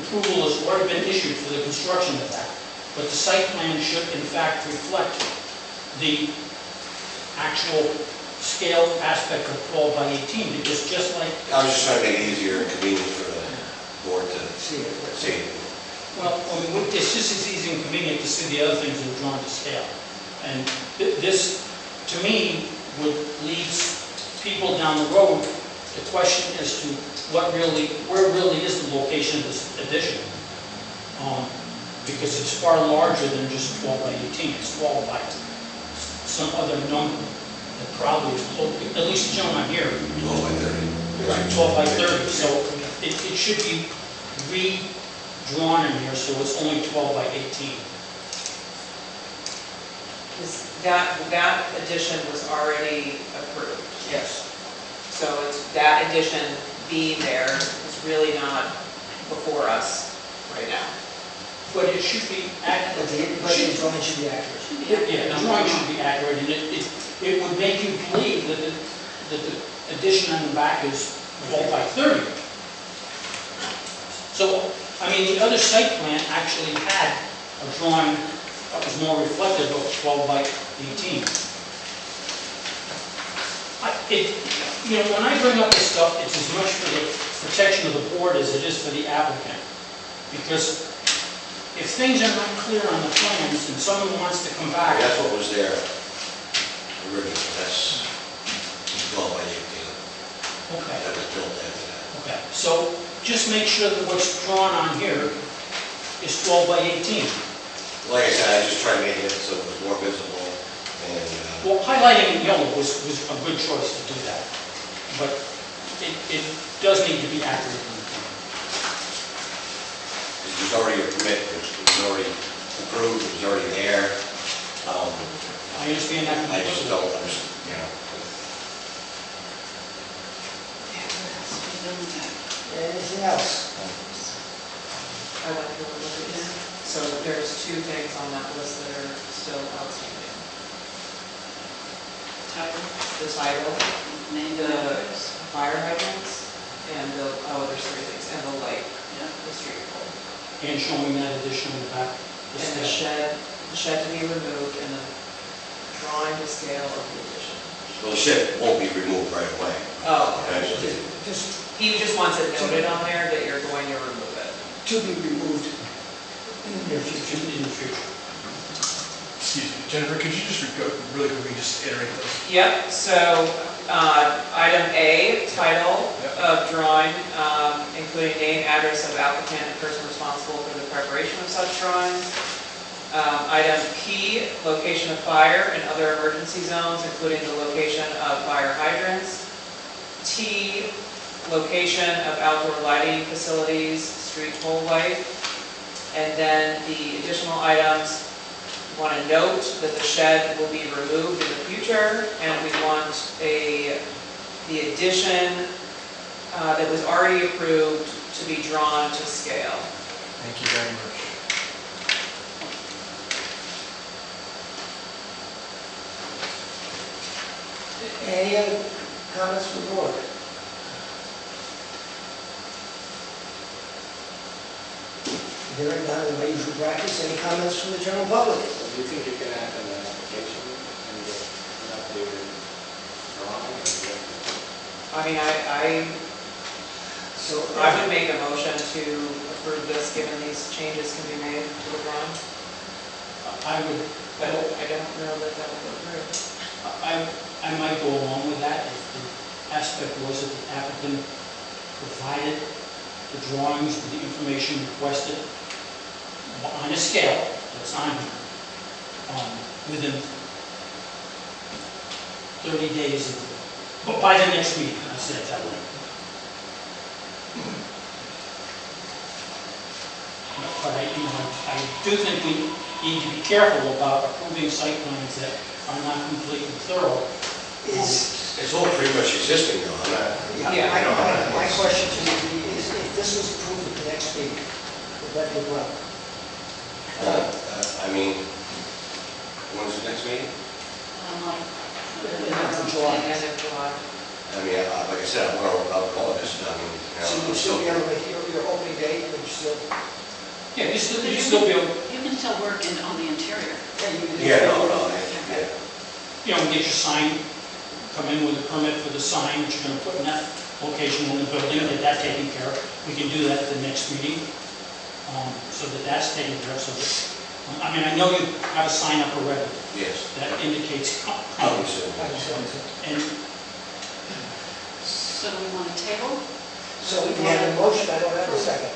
approval has already been issued for the construction of that, but the site plan should in fact reflect the actual scale aspect of 12 by 18, because just like,
I was just trying to make it easier and convenient for the board to
See it.
see.
well, I mean, it's just as easy and convenient to see the other things that are drawn to scale. And this, to me, would leave people down the road the question as to where really is the location of this addition. Because it's far larger than just 12 by 18, it's 12 by some other number that probably is close, at least the gentleman here,
12 by 30.
right, 12 by 30, so it should be redrawn in here, so it's only 12 by 18.
That addition was already approved.
Yes.
So it's, that addition being there is really not before us right now.
But it should be accurate.
But the drawing should be accurate.
Yeah, the drawing should be accurate, and it would make you believe that the addition on the back is 12 by 30. So, I mean, the other site plan actually had a drawing that was more reflective of 12 by 18. You know, when I bring up this stuff, it's as much for the protection of the board as it is for the applicant. Because if things are not clear on the plans and someone wants to come back,
That's what was there originally, that's 12 by 18.
okay,
That was built after that.
okay. So just make sure that what's drawn on here is 12 by 18.
Like I said, I just tried to make it so it was more visible, and
Well, highlighting in yellow was a good choice to do that, but it does need to be accurate in the plan.
there's already a permit, it was already approved, it was already there.
I understand that.
I just don't understand, you know.
Anything else?
I went through and looked at it. So there's two things on that list that are still outstanding.
Title,
The title,
name,
the
address.
fire hydrants, and the, oh, there's three things, and the light,
Yeah.
the street pole.
And showing that addition on the back.
And the shed to be removed, and the drawing to scale of the addition.
Well, the shed won't be removed right away.
Oh,
Eventually.
Just
he just wants it noted on there that you're going to remove it.
to be removed in the near future.
In the future.
Excuse me, Jennifer, could you just go really quickly, just iterate those?
Yep, so, item A, title of drawing, including name, address of applicant and person responsible for the preparation of such drawings. Item P, location of fire and other emergency zones, including the location of fire hydrants. T, location of outdoor lighting facilities, street pole light. And then the additional items, we want to note that the shed will be removed in the future, and we want the addition that was already approved to be drawn to scale.
Thank you very much.
Any other comments from the board? Hearing none in my usual practice, any comments from the general public?
So do you think you can act on the application and get an updated drawing?
I mean, I would make a motion to approve this, given these changes can be made to the drawing,
I would,
but I don't know that that will go through.
I might go along with that if the aspect was that the applicant provided the drawings with the information requested on a scale that's on here, within 30 days of, but by the next meeting, I said it that way. But I do think we need to be careful about approving site plans that are not completely thorough.
It's all pretty much existing though, I'm not.
Yeah,
I don't know.
My question to you is, if this was approved at the next meeting, would that be a problem?
I mean, when's the next meeting?
In July.
End of July.
I mean, like I said, I'll call it this, I mean, you know.
So you'll still be able to make your your opening date, but you still,
Yeah, you still be able,
You can still work on the interior.
Yeah, no, yeah.
you know, get your sign, come in with a permit for the sign that you're gonna put in that location in the building, get that taken care of. We can do that at the next meeting, so that that's taken care of, so that, I mean, I know you have a sign up already
Yes.
that indicates,
Obviously.
and
So do we want to table?
So we have a motion, I don't have a second.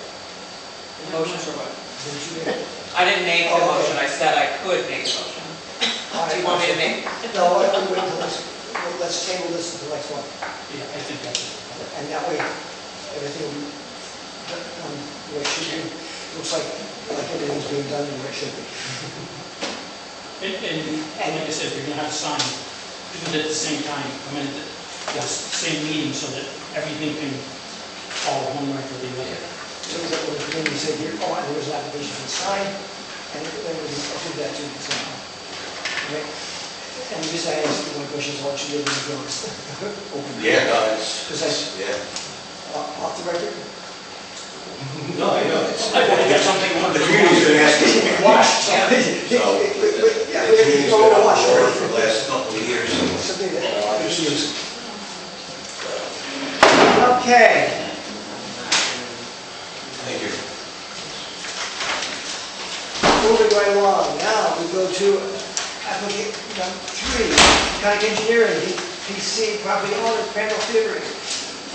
Motion for what?
Didn't you make it?
I didn't make the
Oh, okay.
motion, I said I could make a motion. Do you want me to make?
No, I don't wait until this, let's table this until next one.
yeah, I think that's it.
And that way, everything, where it should be, looks like everything's being done where it should be.
And like I said, you're gonna have a sign, do it at the same time, come in at the same meeting so that everything can follow one way or the other.
So we got when the committee said, here, oh, and there was an application for the sign, and then we approved that too. So, okay. And we just asked one question, is what should be able to go?
Yeah, no, it's,
Because that's
yeah.
off the record.
No, I know. It's-
I got something on
The community's been asking to be washed,
Yeah.
so
Yeah,
the community's been on
wash
board for the last couple of years.
Something that I just use. Okay.
Thank you.
Moving right along, now we go to applicant number 3, County Engineering, PC, property owner, Crandall Theater,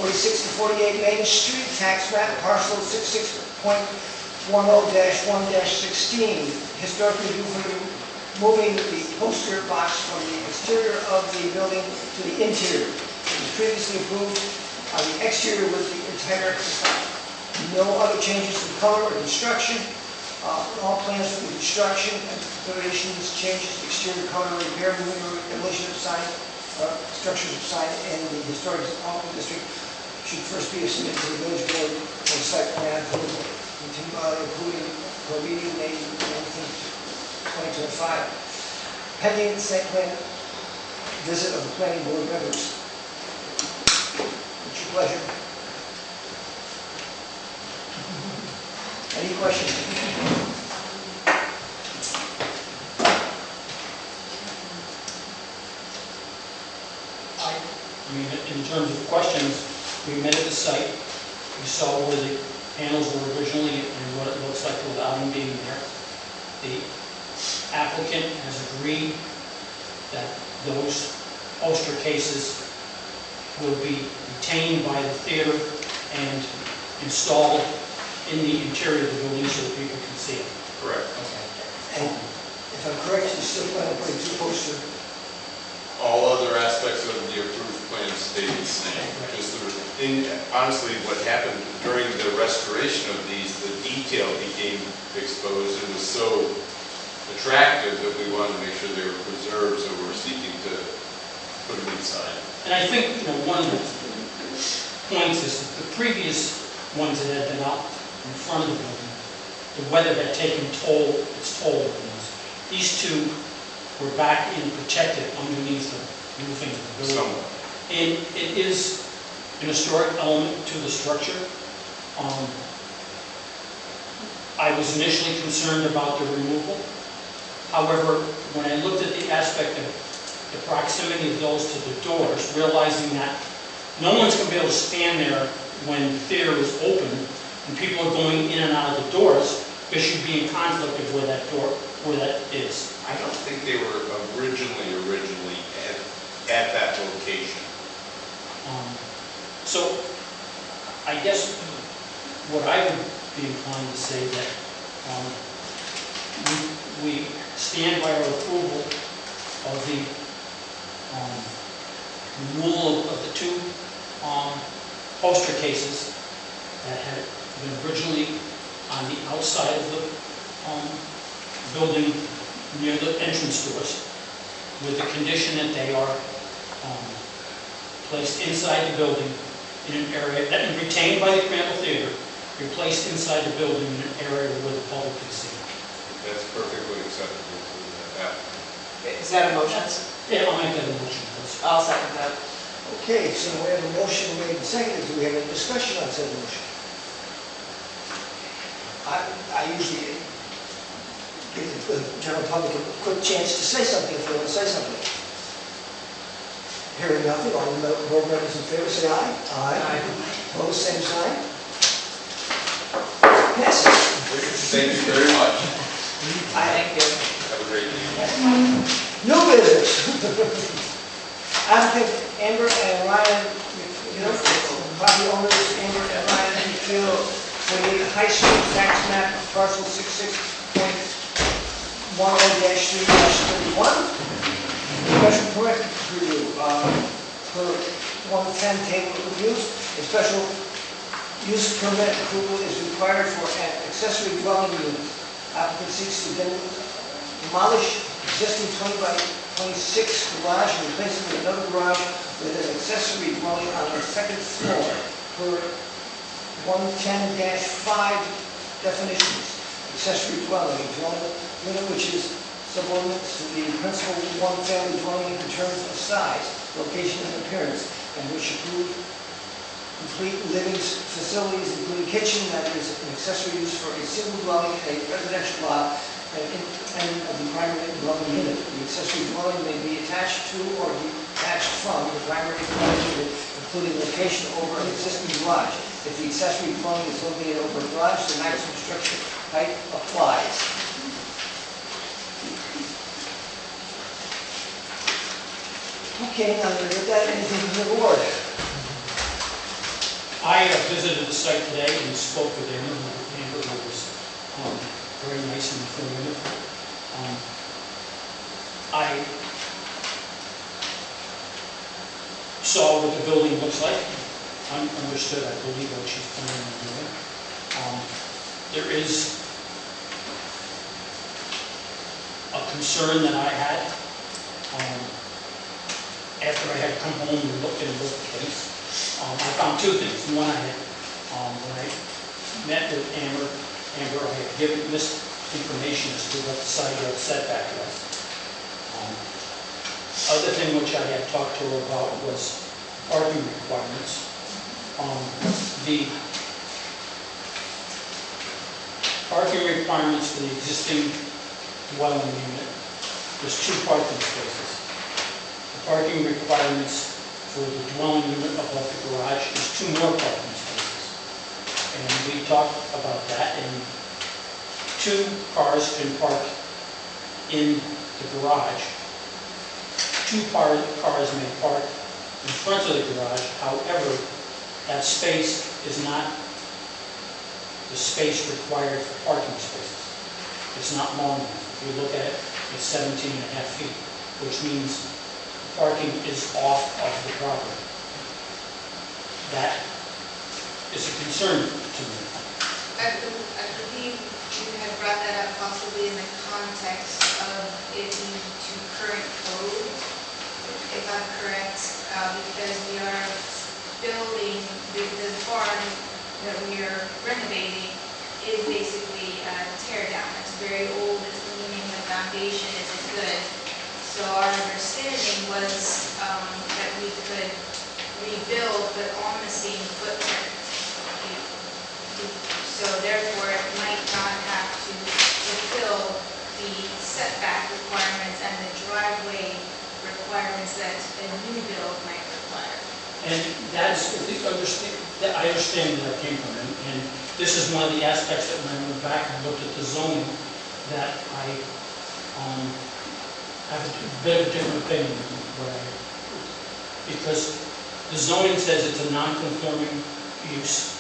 46 to 48 Main Street, tax map parcel 66.10-1-16. Historic review for moving the poster box from the exterior of the building to the interior. It was previously approved on the exterior with the entire facade. No other changes to color or construction. All plans for the construction and declarations, changes, exterior color, repair, moving, or demolition of sign, structures of sign, and the historic development district should first be submitted to the village board for site plan approval, including for meeting May 19, 2025. Pending site plan visit of the planning board members. It's your pleasure. Any questions?
I mean, in terms of questions, we met at the site, we saw where the panels were originally and what it looks like without them being there. The applicant has agreed that those poster cases will be retained by the theater and installed in the interior of the building so that people can see it.
Correct.
And if I'm correct, you still plan on putting 2 posters?
All other aspects of the approved plan stayed the same. Just honestly, what happened during the restoration of these, the detail became exposed and was so attractive that we wanted to make sure they were preserved, so we're seeking to put them inside.
And I think, you know, one of the points is that the previous ones that had been out in front of the building, the weather had taken its toll on those. These 2 were back in protected underneath the roofing of the building.
Somewhat.
And it is an historic element to the structure. I was initially concerned about the removal. However, when I looked at the aspect of the proximity of those to the doors, realizing that no one's going to be able to stand there when the theater is open and people are going in and out of the doors, because you'd be in conflict of where that is.
I don't think they were originally at that location.
So I guess what I would be inclined to say that we stand by our approval of the removal of the 2 poster cases that had been originally on the outside of the building near the entrance doors, with the condition that they are placed inside the building in an area that is retained by the Crandall Theater, replaced inside the building in an area where the public can see.
That's perfectly acceptable to that.
Is that a motion?
Yeah, I'll make that a motion, please.
I'll second that.
Okay, so we have a motion made and seconded. Do we have any discussion on said motion? I usually give the general public a quick chance to say something if they want to say something. Hearing nothing, all the board members in favor say aye. Aye. Opposed, same sign. Passes.
Thank you very much.
Thank you.
Have a great evening.
New business. Applicant Amber and Ryan, property owners Amber and Ryan McPhail, 28 High Street, tax map, parcel 66.10-3-31. Special permit review, per 110 table of reviews. A special use permit approval is required for an accessory dwelling unit. Applicant seeks to demolish existing 20 by 26 garage and replace it with another garage with an accessory dwelling on the second floor per 110-5 definitions. Accessory dwelling, a dwelling unit which is subordinate to the principal one-family dwelling in terms of size, location, and appearance, and which include complete living facilities, including kitchen, that is an accessory use for a single dwelling in a residential lot, and independent of the primary dwelling unit. The accessory dwelling may be attached to or detached from the primary dwelling unit, including location over an existing garage. If the accessory dwelling is located over a garage, the maximum structure height applies. Okay, now that we've got anything from the board.
I visited the site today and spoke with Amber, who was very nice and informative. I saw what the building looks like, understood, I believe, what she's planning on doing. There is a concern that I had after I had come home and looked into the place. I found two things. One, I had, when I met with Amber, I had given this information as to what the side yard setback was. Other thing which I had talked to her about was parking requirements. The parking requirements for the existing dwelling unit, there's 2 parking spaces. The parking requirements for the dwelling unit above the garage is 2 more parking spaces. And we talked about that, and 2 cars can park in the garage. 2 cars may park in front of the garage. However, that space is not the space required for parking spaces. It's not long enough. If you look at it, it's 17.5 feet, which means parking is off of the property. That is a concern to me.
I believe you had brought that up possibly in the context of it being to current code, if I'm correct, because we are building, the barn that we are renovating is basically a tear down. It's very old, it's leaning, the foundation isn't good. So our understanding was that we could rebuild, but on the same footprint. So therefore, it might not have to fulfill the setback requirements and the driveway requirements that a new build might require.
And that's, I understand where that came from, and this is one of the aspects that when I went back and looked at the zoning, that I have a bit of a different opinion than what I, because the zoning says it's a non-conforming use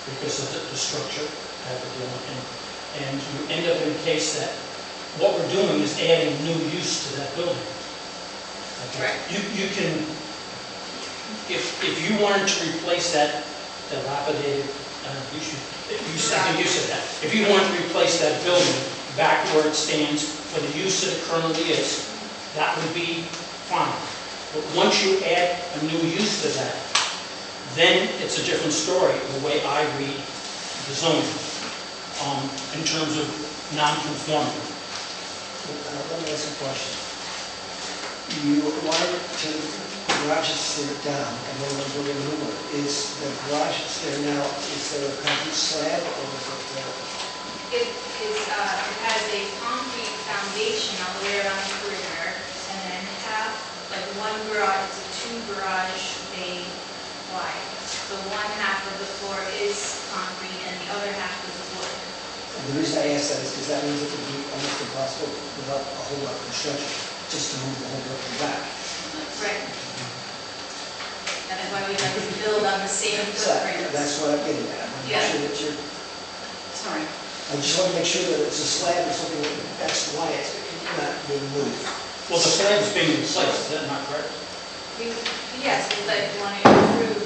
because of the structure that we're doing, and you end up in a case that what we're doing is adding new use to that building. Okay?
Right.
You can, if you wanted to replace that dilapidated, I think you said that. If you wanted to replace that building back where it stands for the use that it currently is, that would be fine. But once you add a new use to that, then it's a different story, the way I read the zoning, in terms of non-conformity.
Let me ask a question. You wanted to garage it down, and then we'll build a new one. Is the garage that's there now, is there a concrete slab or is it
It has a concrete foundation all the way around the perimeter, and then half, like one garage, it's a 2 garage bay wide. So one half of the floor is concrete and the other half is wood.
And the reason I ask that is because that means it would be almost impossible without a whole lot of construction, just to move the whole building back.
Right. That's why we like to build on the same
Exactly,
footprint.
that's what I'm getting at. I want to make
Yeah.
sure that you're,
Sorry.
I just want to make sure that it's a slab or something, that's why it's not being moved.
Well, the slab is being replaced, is that not correct?
Yes, we like want to improve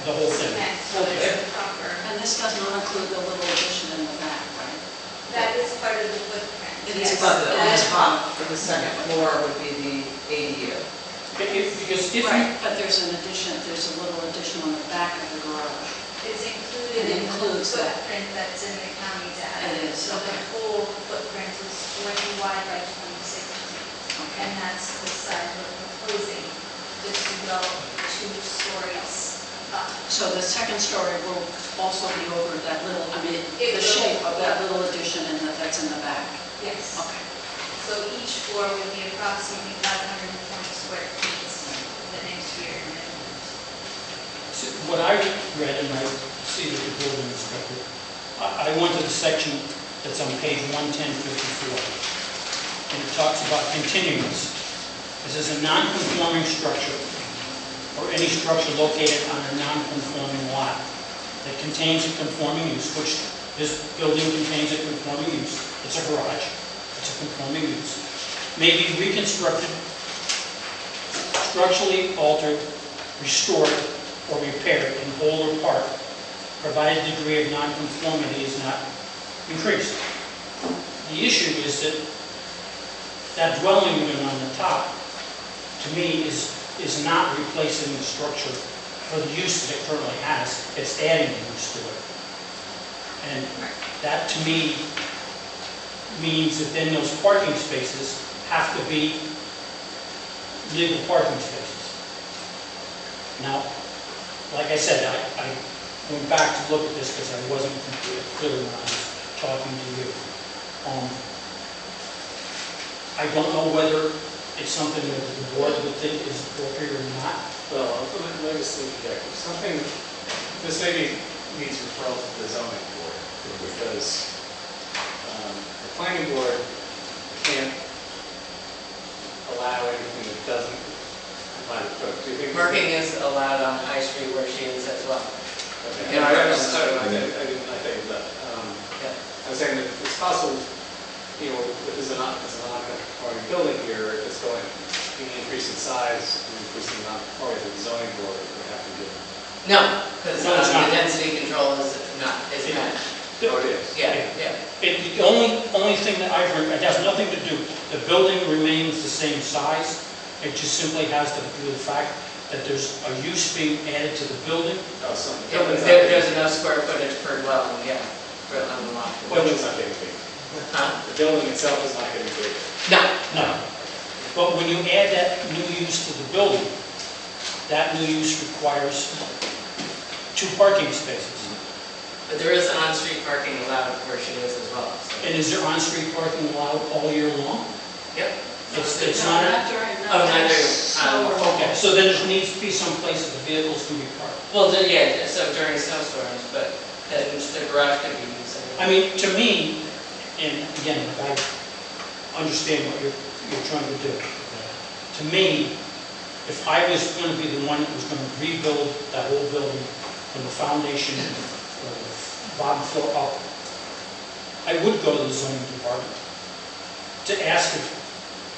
The whole thing.
cement, so there's a proper,
And this does not include the little addition in the back, right?
that is part of the footprint.
It
yes.
is
But the
It is
top for the second floor would be the ADU.
Because if you,
Right, but there's an addition, there's a little addition on the back of the garage.
It's included
It
in the
includes that.
footprint that's in the county data.
It is,
So the
okay.
whole footprint is 20 wide by 26,
Okay.
and that's the size we're proposing, just to go 2 stories up.
So the second story will also be over that little, I mean,
It
the
will,
shape of that
yeah.
little addition that's in the back.
Yes.
Okay.
So each floor would be approximately 520 square feet the next year.
what I read, and I see that the building inspector, I went to the section that's on page 11054, and it talks about continuance. This is a non-conforming structure, or any structure located on a non-conforming lot that contains a conforming use, which this building contains a conforming use. It's a garage, it's a conforming use. May be reconstructed, structurally altered, restored, or repaired in whole or part, provided the degree of nonconformity is not increased. The issue is that that dwelling unit on the top, to me, is not replacing the structure for the use that it currently has. It's adding use to it. And that, to me, means that then those parking spaces have to be legal parking spaces. Now, like I said, I went back to look at this because I wasn't completely clear when I was talking to you. I don't know whether it's something that the board would think is appropriate or not.
Well, let me just interject. Something, this maybe needs referral to the zoning board, because the planning board can't allow anything that doesn't comply with code. Do you think?
Parking is allowed on High Street where she is as well.
Okay. No, I think that.
Yeah.
I was saying that it's possible, you know, if it's a non-conforming building here, if it's going, being increased in size, and increasing the non-conformity, the zoning board would have to give.
No, because
No, it's
the
not.
density control is not, is met.
Oh, it is.
Yeah, yeah.
The only thing that I've heard, it has nothing to do, the building remains the same size. It just simply has to do with the fact that there's a use being added to the building.
Oh, so the
Yeah,
building's
there's enough square footage per dwelling, yeah, for on the lot.
building's not getting big.
Huh?
The building itself is not getting big.
No,
No. But when you add that new use to the building, that new use requires 2 parking spaces.
but there is on-street parking allowed where she is as well. so.
And is there on-street parking allowed all year long?
Yep.
It's
No,
not.
not during,
Oh, not during,
snow or-
Okay, so then there needs to be some place that the vehicles can be parked.
Well, yeah, so during snowstorms, but then the garage could be used.
I mean, to me, and again, I understand what you're trying to do. To me, if I was going to be the one that was going to rebuild that whole building from the foundation, or the bottom floor up, I would go to the zoning department to ask if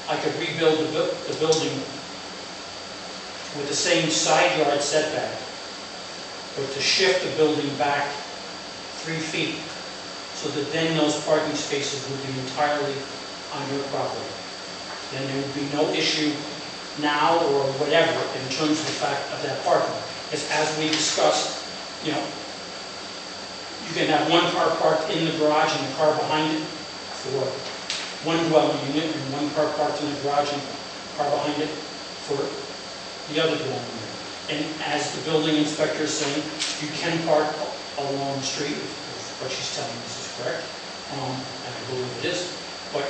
I could rebuild the building with the same side yard setback, or to shift the building back 3 feet, so that then those parking spaces would be entirely on your property. Then there would be no issue now or whatever in terms of the fact of that parking. Because as we discussed, you know, you can have one car parked in the garage and the car behind it for one dwelling unit, and one car parked in the garage and car behind it for the other dwelling unit. And as the building inspector is saying, you can park along the street, if what she's telling us is correct. and I believe it is. But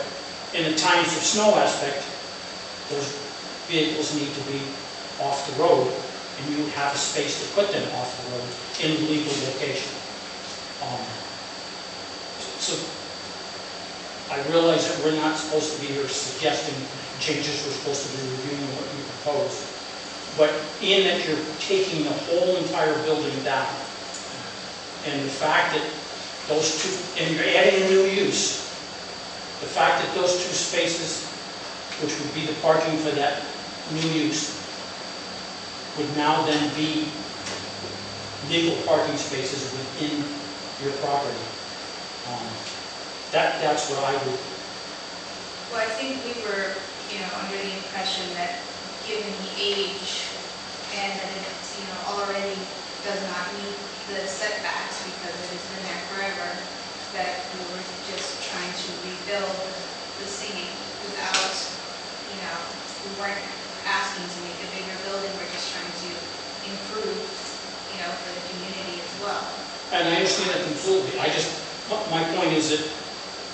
in the times of snow aspect, those vehicles need to be off the road, and you have a space to put them off the road in a legal location. So I realize that we're not supposed to be here suggesting changes, we're supposed to be reviewing what you propose. But in that you're taking the whole entire building down, and the fact that those two, and you're adding a new use, the fact that those two spaces, which would be the parking for that new use, would now then be legal parking spaces within your property. That's what I would.
Well, I think we were, under the impression that given the age and that it's, already does not meet the setbacks because it has been there forever, that we were just trying to rebuild the singing without, we weren't asking to make a bigger building, we're just trying to improve, for the community as well.
And I understand that completely. My point is that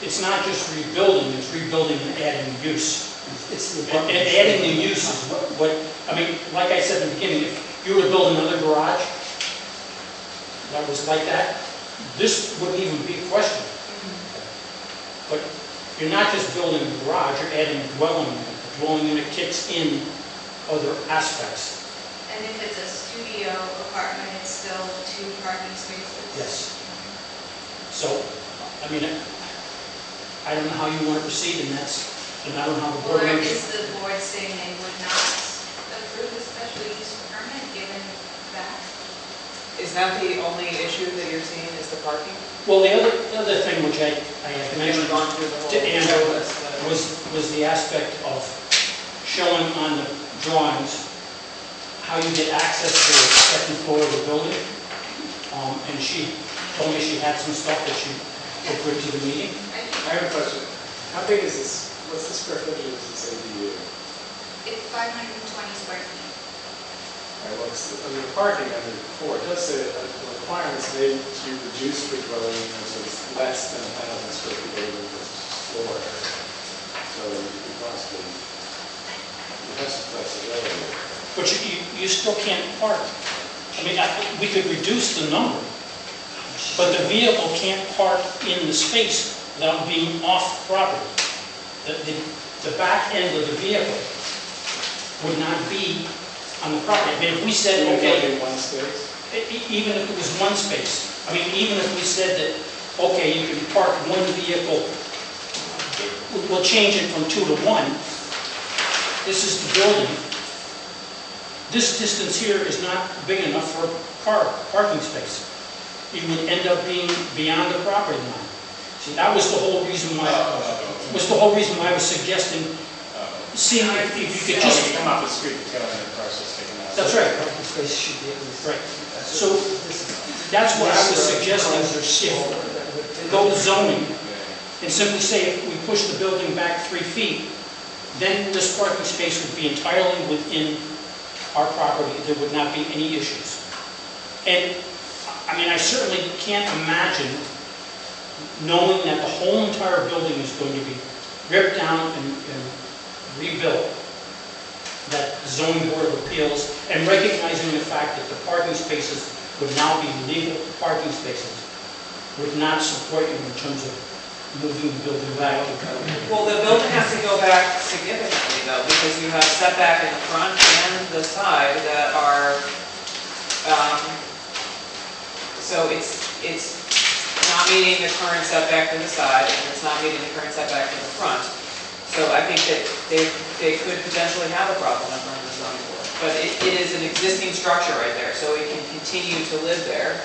it's not just rebuilding, it's rebuilding and adding use.
It's the.
And adding the use is what, I mean, like I said in the beginning, if you were to build another garage that was like that, this wouldn't even be a question. But you're not just building a garage, you're adding a dwelling unit. The dwelling unit kicks in other aspects.
And if it's a studio apartment, it's still 2 parking spaces?
Yes. So, I mean, I don't know how you want to proceed, and I don't know how the board
Or
members.
is the board saying they would not approve a special use permit given that?
Is that the only issue that you're seeing is the parking?
Well, the other thing which I had mentioned
Gone through the whole
to Andrew
list,
was the aspect of showing on the drawings how you get access to the second floor of the building. And she told me she had some stuff that she would bring to the meeting.
I have a question. How big is this? What's the square footage of this ADU?
It's 520 square feet.
The parking under 4, it does say that the requirements made to reduce the dwelling units is less than 1,000 square feet over the floor area. So you could possibly, you have some flexibility there.
But you still can't park. I mean, we could reduce the number, but the vehicle can't park in the space without being off property. The back end of the vehicle would not be on the property. I mean, if we said, okay,
One space?
even if it was one space, I mean, even if we said that, okay, you can park one vehicle, we'll change it from 2 to 1. This is the building. This distance here is not big enough for a parking space. You would end up being beyond the property line. See, that was the whole reason why, I was suggesting, seeing if you could just.
You come off the street, the tail end of the parcel sticking out.
That's right.
Parking space should be at least.
Right. So that's what I was suggesting, go to zoning and simply say if we push the building back 3 feet, then this parking space would be entirely within our property. There would not be any issues. And I mean, I certainly can't imagine knowing that the whole entire building is going to be ripped down and rebuilt, that the zoning board of appeals, and recognizing the fact that the parking spaces would now be legal parking spaces, would not support you in terms of moving the building back.
Well, the building has to go back significantly though, because you have setback in the front and the side that are, so it's not meeting the current setback to the side, and it's not meeting the current setback to the front. So I think that they could potentially have a problem in front of the zoning board. But it is an existing structure right there, so it can continue to live there,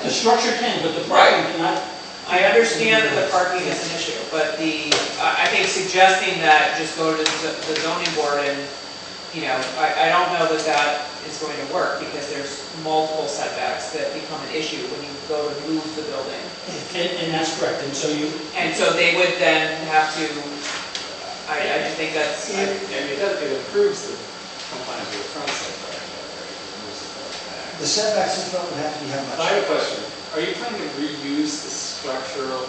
The structure can, but the parking cannot.
I understand that the parking is an issue, but I think suggesting that just go to the zoning board and, I don't know that that is going to work because there's multiple setbacks that become an issue when you go to move the building.
And that's correct, and so
they would then have to, I just think that's.
And it improves the compliance with the front setback, right? It moves the front back.
The setbacks in front would have to be how much?
I have a question. Are you planning to reuse this structural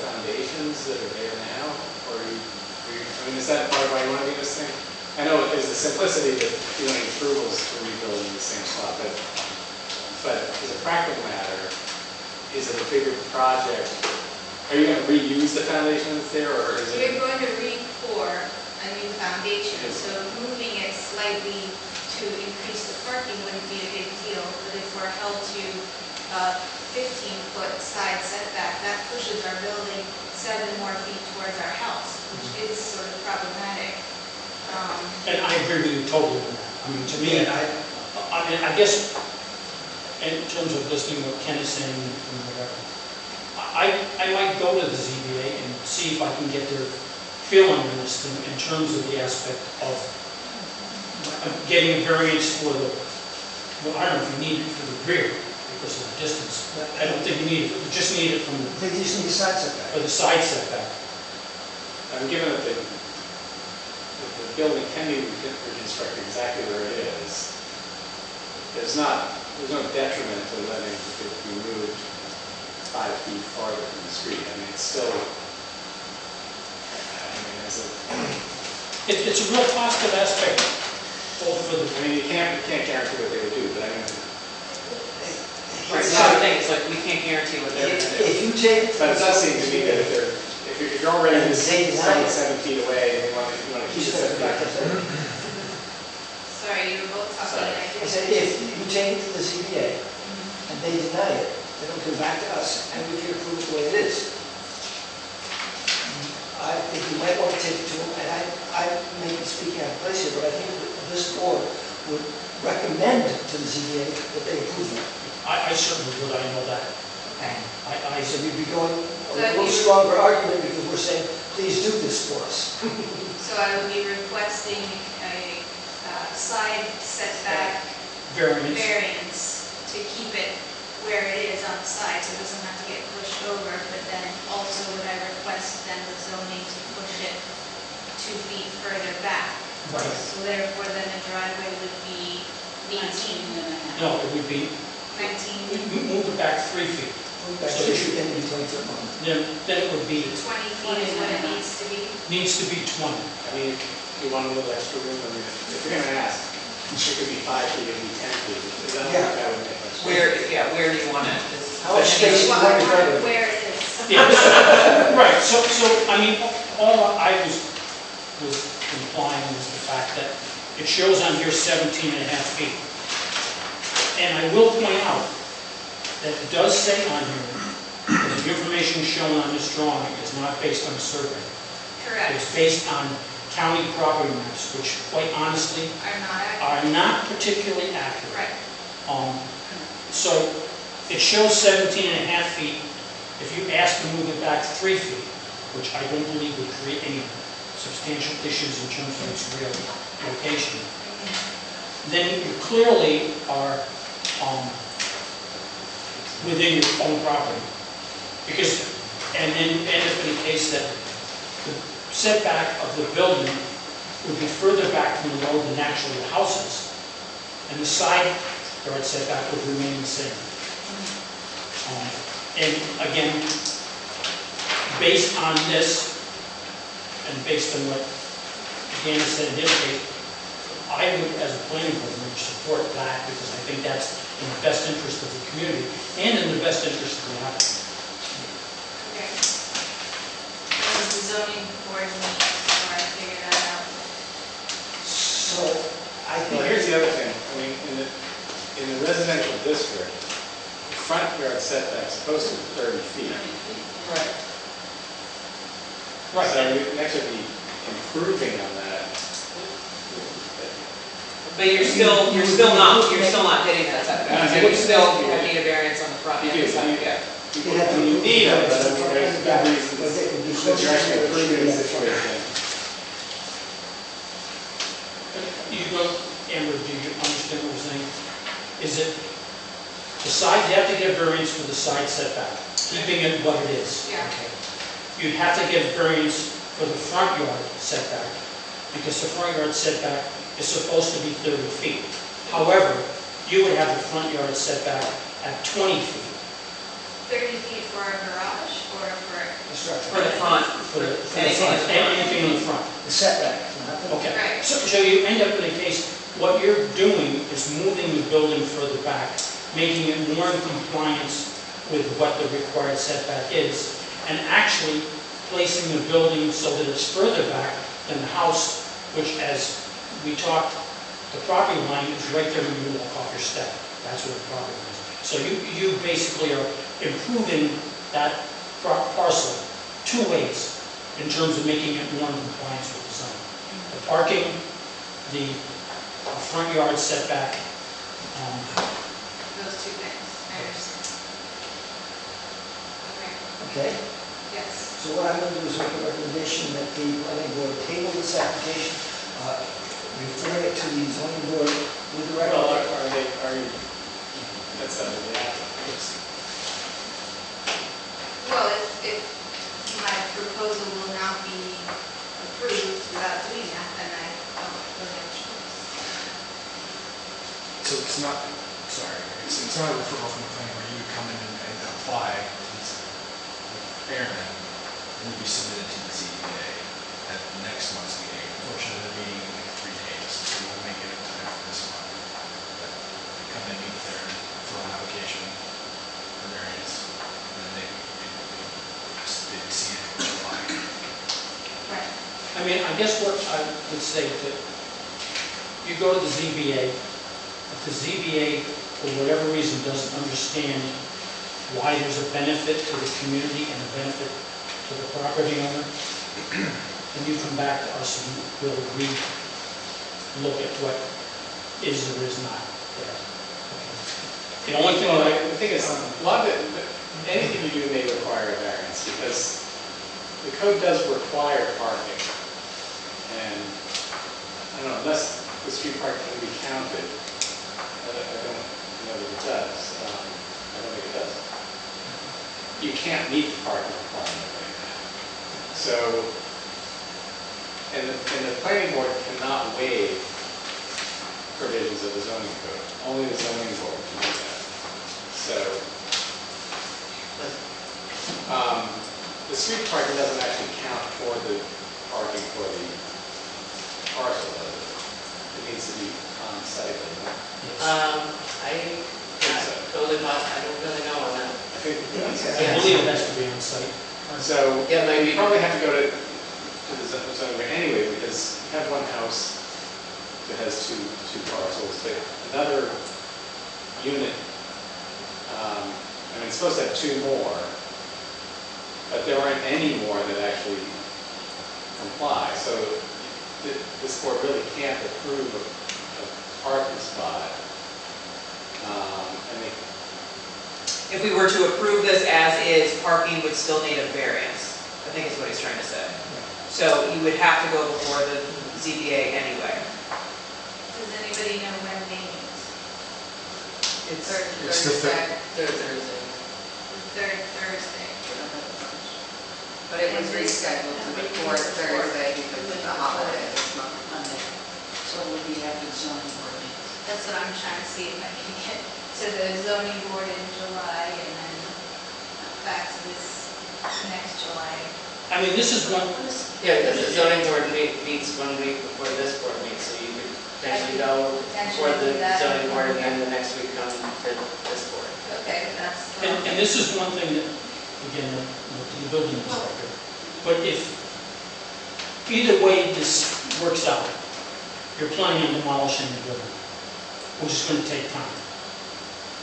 foundations that are there now? Or I mean, is that part of why you want to do this thing? I know there's the simplicity that you don't need approvals to rebuild in the same spot, but as a practical matter, is it a bigger project? Are you going to reuse the foundation that's there, or is
We're
it?
going to re-pour a new foundation, so moving it slightly to increase the parking wouldn't be a big deal, but if we're held to a 15-foot side setback, that pushes our building 7 more feet towards our house, which is sort of problematic.
And I agree with you totally on that. I mean, to me, I guess, in terms of listening to what Ken is saying and whatever, I might go to the ZBA and see if I can get their feeling on this thing in terms of the aspect of getting a variance for the, well, I don't know if you need it for the rear because of the distance. I don't think you need it. You just need it from
I think you just need a side setback.
for the side setback.
Given that the building can be reconstructed exactly where it is, there's no detriment to letting it be moved 5 feet farther from the street. I mean, it's still,
It's a real positive aspect both for the,
you can't guarantee what they would do, but I mean,
Right, the other thing is like, we can't guarantee what they're going to do.
If you take.
but it does seem to me that if you're already
And they deny it.
7 feet away, and you want to keep it 7 feet.
Sorry, you were both talking, and I
I
didn't.
said, if you take it to the ZBA and they deny it, then it'll come back to us and we can approve it the way it is. I think you might want to take it to them, and I may be speaking out of place here, but I think that this board would recommend to the ZBA that they approve it.
I certainly would, I know that.
Okay.
I
So
said,
we'd be going a little stronger argument because we're saying, please do this for us.
So I would be requesting a side setback variance to keep it where it is on the side, so it doesn't have to get pushed over, but then also would I request then the zoning to push it 2 feet further back?
Right.
So therefore then the driveway would be 18,
19.5.
no, it would be,
19,
we move it back 3 feet.
Back to issue, then it'd be 20-foot long.
Then it would be,
20 feet is what it needs to be.
needs to be 20.
I mean, if you want a little extra room, I mean, if you're going to ask, it could be 5 feet, it could be 10 feet. I don't think that would make much sense.
Where do you want it?
How much space do you want in front of it?
Where it is.
Yeah, right, so, I mean, all I was implying was the fact that it shows on here 17 and a half feet. And I will point out that it does say on here that the information shown on this drawing is not based on a survey.
Correct.
It's based on county property maps, which quite honestly
Are not accurate.
are not particularly accurate.
Right.
So it shows 17 and a half feet. If you ask to move it back 3 feet, which I don't believe would create any substantial issues in terms of its real location, then you clearly are within your own property. Because, and then it's been the case that the setback of the building would be further back from the road than actually the houses, and the side yard setback would remain the same. And again, based on this, and based on what Dan said in his case, I would, as a planning board member, support that because I think that's in the best interest of the community and in the best interest of the applicant.
Okay. When does the zoning board meet, so I figure that out?
So, I
Well,
think.
here's the other thing, I mean, in the residential district, the front yard setback's supposed to be 30 feet.
Right.
Right.
So you'd actually be improving on that.
But you're still not hitting that setback. So you still need a variance on the front
You
end.
do, you need them, but I mean, there's good reasons that you're actually improving the situation.
You go, Amber, do you understand what we're saying? Is it the side, you have to get a variance for the side setback, keeping it what it is.
Yeah.
Okay. You'd have to get a variance for the front yard setback, because the front yard setback is supposed to be 30 feet. However, you would have the front yard setback at 20 feet.
30 feet for a garage or for?
The structure.
For the front.
For the
Anything in
front,
the front.
anything in the front.
The setback, not the.
Okay,
Right.
so you end up in a case, what you're doing is moving the building further back, making it more in compliance with what the required setback is, and actually placing the building so that it's further back than the house, which, as we talked, the property line is right there when you walk off your step. That's where the property line is. So you basically are improving that parcel two ways in terms of making it more in compliance with the zone. The parking, the front yard setback,
Those two things, I understand. Okay,
Okay,
yes.
so what I'm going to do is make a recommendation that the planning board table this application, refer it to the zoning board with the
Well,
recommendation.
are you, that's up to the applicant.
Well, if my proposal will not be approved without doing that, then I don't really have a choice.
So it's not, sorry, it's not a referral from the planning where you would come in and apply to these Aaron, and you'd be submitted to the ZBA at next month's meeting. Unfortunately, the meeting in like 3 days, so we won't make it in time for this month. But they come in, meet with Aaron, fill an application for variance, and then they see it in July.
Right.
I mean, I guess what I would say to, you go to the ZBA, if the ZBA, for whatever reason, doesn't understand why there's a benefit to the community and a benefit to the property owner, then you come back to us and we'll look at what is or is not there. Okay. The only thing
Well,
that
the thing is, a lot of it, anything you do may require a variance, because the code does require parking. And, I don't know, unless the street parking can be counted, I don't know that it does. I don't think it does. You can't meet the parking requirement like that. So, and the planning board cannot waive provisions of the zoning code. Only the zoning board can do that. So, the street parking doesn't actually count for the parking for the parcel, does it? It needs to be on site, doesn't it?
I don't really know on that.
I think it does.
I believe it has to be on site.
So,
Yeah, maybe.
you probably have to go to the zoning board anyway, because you have one house that has two parcels, but another unit, I mean, it's supposed to have two more, but there aren't any more that actually comply. So this board really can't approve a parking spot.
If we were to approve this as is, parking would still need a variance, I think is what he's trying to say. So you would have to go before the ZBA anyway.
Does anybody know when they meet?
It's,
It's the
Third Thursday.
The third Thursday.
But it was rescheduled to the fourth Thursday because of the holiday this month.
Monday. So it would be after the zoning board meeting.
That's what I'm trying to see if I can get to the zoning board in July and then back to this next July.
I mean, this is one,
Yeah, because the zoning board meets 1 week before this board meets, so you could potentially go before the zoning board and then the next week come to this board.
Okay, that's.
and this is one thing that, again, to the building inspector, but if either way this works out, you're planning on demolishing the building, which is going to take time.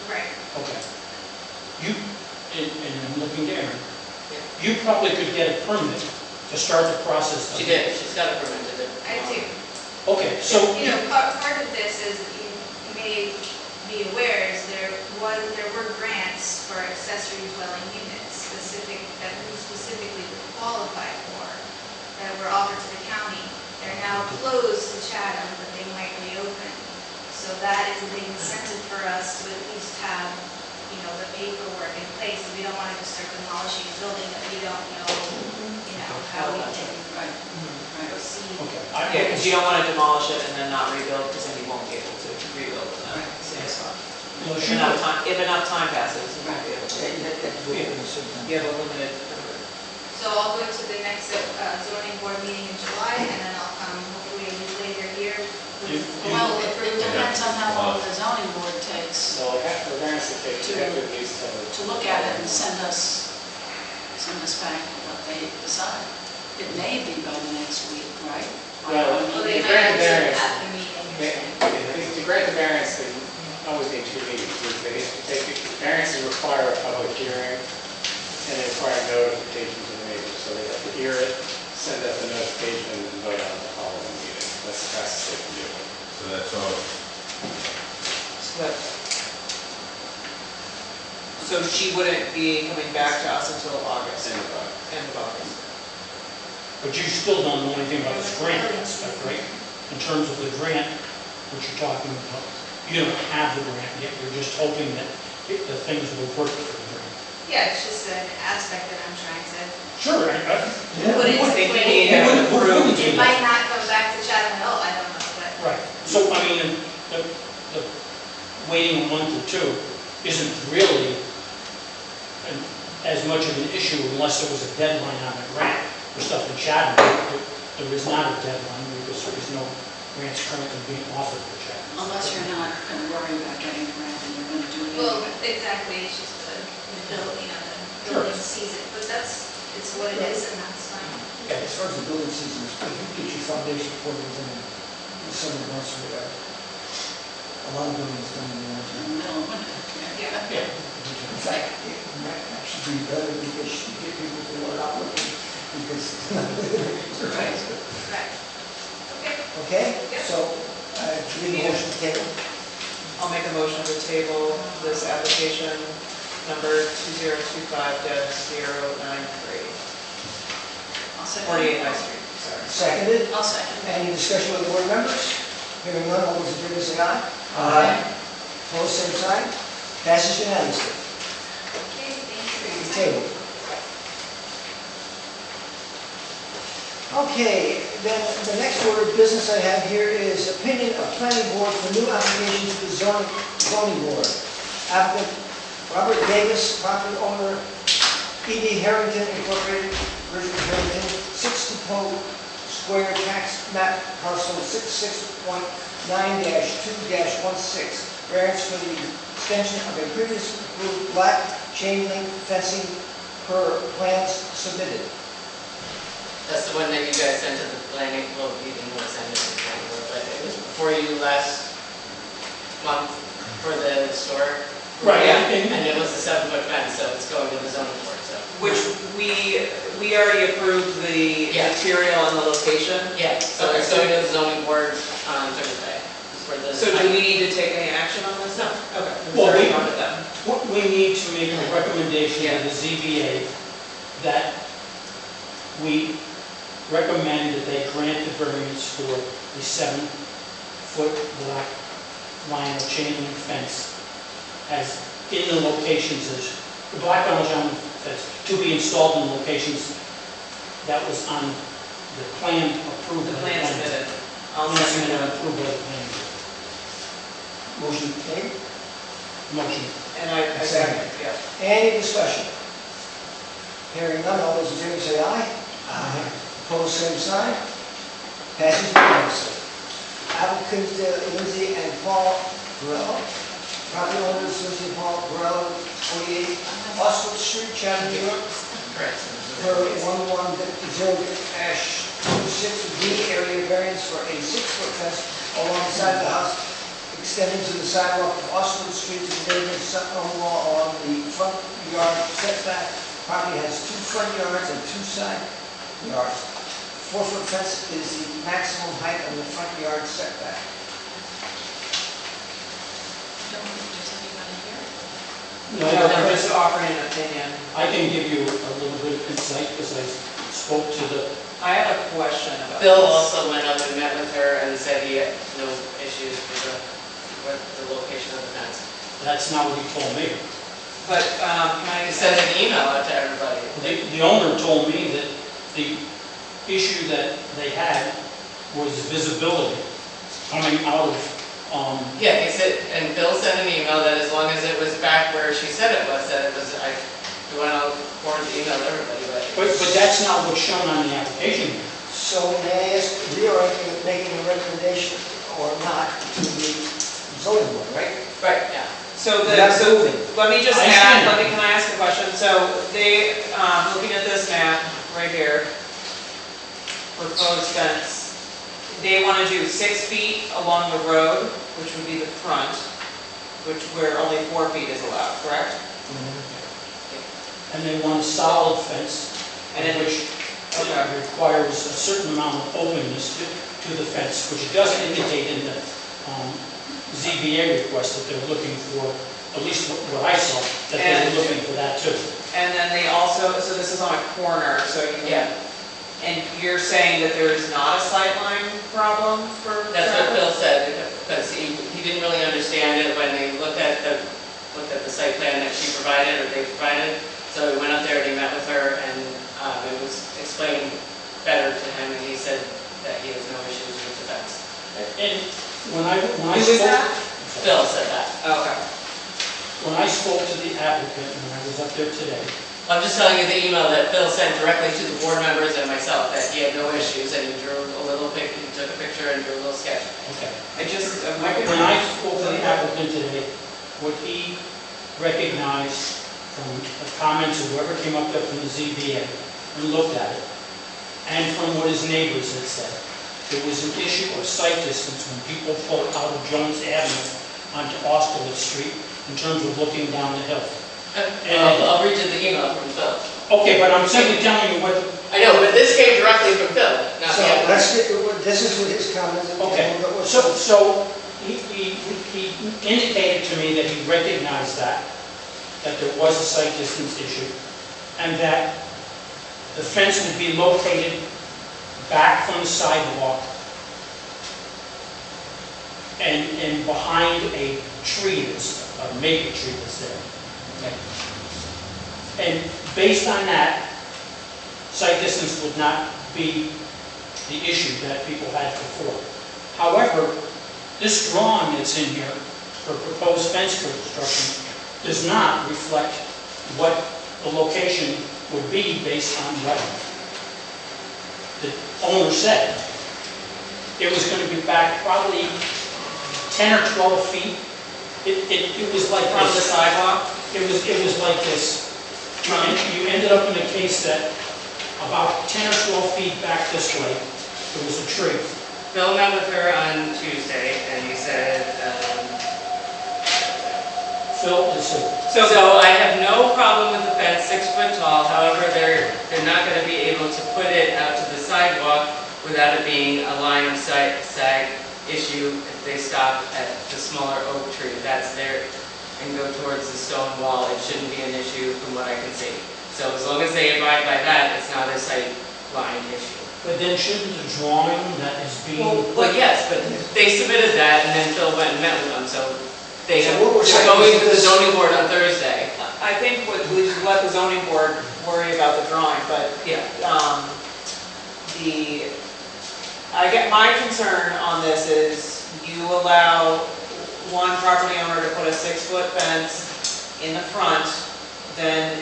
Right.
Okay. And I'm looking to Erin, you probably could get a permit to start the process.
She did, she's got a permit to do.
I do.
Okay, so,
You know, part of this is, you may be aware, is there were grants for accessory dwelling units that we specifically qualified for, that were offered to the county. They're now closed to Chatham, but they might reopen. So that is a big incentive for us to at least have, you know, the paperwork in place. We don't want to just start demolishing a building that we don't know, you know, how we can proceed.
okay.
yeah, because you don't want to demolish it and then not rebuild, because then you won't be able to rebuild in that same spot.
No,
If
she
enough
would.
time, if enough time passes, you might be able to.
Yeah, you have to do it in a certain time.
You have a limited number.
So I'll go to the next zoning board meeting in July, and then I'll come hopefully a week later here.
Well, it depends on how long the zoning board takes
So the variance to take, you have to at least have
to look at it and send us back what they decide. It may be by the next week, right?
Well,
Well, they
to
might
grant the
actually
variance,
have the meeting, you're saying.
to grant the variance, they always need 2 meetings. They take, variances require a public hearing and they require notification to the neighbors. So they have to hear it, send out the notification, and then vote on it the following meeting. That's the fastest they can do it.
So that's all.
So she wouldn't be coming back to us until August,
End of August.
end of August.
But you still don't know anything about this grant aspect, right? In terms of the grant, which you're talking about, you don't have the grant yet, you're just hoping that the things will work for the grant.
Yeah, it's just an aspect that I'm trying to
Sure,
put into
They
play.
need to have approved.
It might not come back to Chatham at all, I don't know, but.
right. So, I mean, the waiting a month or two isn't really as much of an issue unless there was a deadline on the grant for stuff in Chatham. There is not a deadline because there is no grants currently being offered for Chatham.
Unless you're not going to worry about getting the grant and you're going to do it
Well,
anyway.
exactly, it's just the bill, the building sees it, but it's what it is, and that's fine.
Yeah, as far as the building season, if you get your foundation poured within the summer months or whatever, a lot of buildings done in the winter.
In the middle of winter, yeah.
Yeah.
In fact, it might actually be better because you get people who are not working because.
Right.
Right. Okay.
Okay,
Yeah.
so, do you need a motion to table?
I'll make a motion to table this application number 2025-093,
I'll second.
48 High Street, sorry.
Seconded?
I'll second.
Any discussion with the board members? Hearing none, all those in favor say aye.
Aye.
Opposed, same sign. Passes unanimously.
Okay, thank you.
Table. Okay, then the next order of business I have here is opinion of planning board for new application to the zoning board. Applicant Robert Davis, property owner E.D. Harrington Incorporated, Virgin Harrington, 6 Depot Square, tax map parcel 66.9-2-16. Variance for the extension of a previously approved black chain link fencing per plans submitted.
That's the one that you guys sent to the planning, well, you didn't want to send it to the planning board, but it was before you last month for the store.
Right.
Yeah, and it was a 7-foot fence, so it's going to the zoning board, so.
Which we already approved the
Yeah.
material and the location.
Yeah, so it's going to the zoning board on Thursday. For the.
So do we need to take any action on this?
No.
Okay.
Well,
Sorry
we-
about that.
We need to make a recommendation to the ZBA that we recommend that they grant the variance for the 7-foot black line of chain link fence as in the locations as, the black line of chain link fence to be installed in locations that was on the plan approved.
The
by
plan
planning
submitted.
board.
I'll
Plan
second
submitted and
that.
approved by the planning board.
Motion made.
Motion.
And I second, yeah.
Any discussion? Hearing none, all those in favor say aye. Aye. Opposed, same sign. Passes unanimously. Applicant Lindsay and Paul Burrell. Property owners Lindsay and Paul Burrell, 48 Osgood Street, Chatham, New York.
Correct.
Per 1110-26D, area variance for a 6-foot fence alongside the house, extending to the sidewalk of Osgood Street to the neighbor's stone wall along the front yard setback. Property has 2 front yards and 2 side yards. 4-foot fence is the maximum height of the front yard setback.
Don't think there's anybody here.
No,
I'm just offering an opinion.
I can give you a little bit of insight because I spoke to the,
I have a question about
Bill
this.
also went up and met with her and said he had no issues with the location of the fence.
that's not what he told me.
But can I
He sent an email out to everybody.
The owner told me that the issue that they had was visibility coming out of
Yeah, he said, and Bill sent an email that as long as it was back where she said it was, that it was, I went out, forwarded the email to everybody,
But that's not what's shown on the application.
So may I ask, we are making a recommendation or not to the zoning board, right?
Right, yeah.
So
That's moving.
let me just
I
add,
understand.
can I ask a question? So they, looking at this map right here, proposed fence, they want to do 6 feet along the road, which would be the front, where only 4 feet is allowed, correct?
And they want a solid fence,
And then-
which requires a certain amount of openness to the fence, which does indicate in the ZBA request that they're looking for, at least what I saw, that they
And-
were looking for that too.
And then they also, so this is on a corner, so you.
Yeah.
And you're saying that there is not a sightline problem for
That's what
traffic?
Bill said, because he didn't really understand it when they looked at the site plan that she provided, or they provided. So he went up there and he met with her, and it was explained better to him, and he said that he has no issues with the fence.
And when I
Who is
spoke,
that?
Bill said that.
Okay.
when I spoke to the applicant, when I was up there today,
I'm just telling you the email that Bill sent directly to the board members and myself, that he had no issues, and he drew a little pic, he took a picture and drew a little sketch.
okay.
I just,
When I spoke to the applicant today, what he recognized from the comments of whoever came up there from the ZBA and looked at it, and from what his neighbors had said, there was an issue of sight distance when people pull out of Jones Avenue onto Austerlitz Street in terms of looking down the hill.
I'll read you the email from Phil.
Okay, but I'm simply telling you what,
I know, but this came directly from Phil, not
So
the applicant.
let's get, this is what his comments.
okay, so he indicated to me that he recognized that there was a sight distance issue, and that the fence would be located back from the sidewalk and behind a tree, a maple tree that's there. Okay. And based on that, sight distance would not be the issue that people had before. However, this drawing that's in here for proposed fence construction does not reflect what the location would be based on what the owner said. It was going to be back probably 10 or 12 feet. It was like
from the
this.
sidewalk?
It was like this. You ended up in a case that about 10 or 12 feet back this way, there was a tree.
Bill met with her on Tuesday, and he said,
Phil is a
so I have no problem with the fence, 6 foot tall, however, they're not gonna be able to put it out to the sidewalk without it being a line of sight issue if they stop at the smaller oak tree that's there and go towards the stone wall. It shouldn't be an issue from what I can see. So as long as they abide by that, it's not a sight line issue.
But then shouldn't the drawing that is being...
Well, yes, but they submitted that, and then Phil went and met with them, so they
So
have,
what we're saying
they're going
is
to the
this-
zoning board on Thursday.
I think we should let the zoning board worry about the drawing, but
Yeah.
I get, my concern on this is you allow one property owner to put a 6-foot fence in the front, then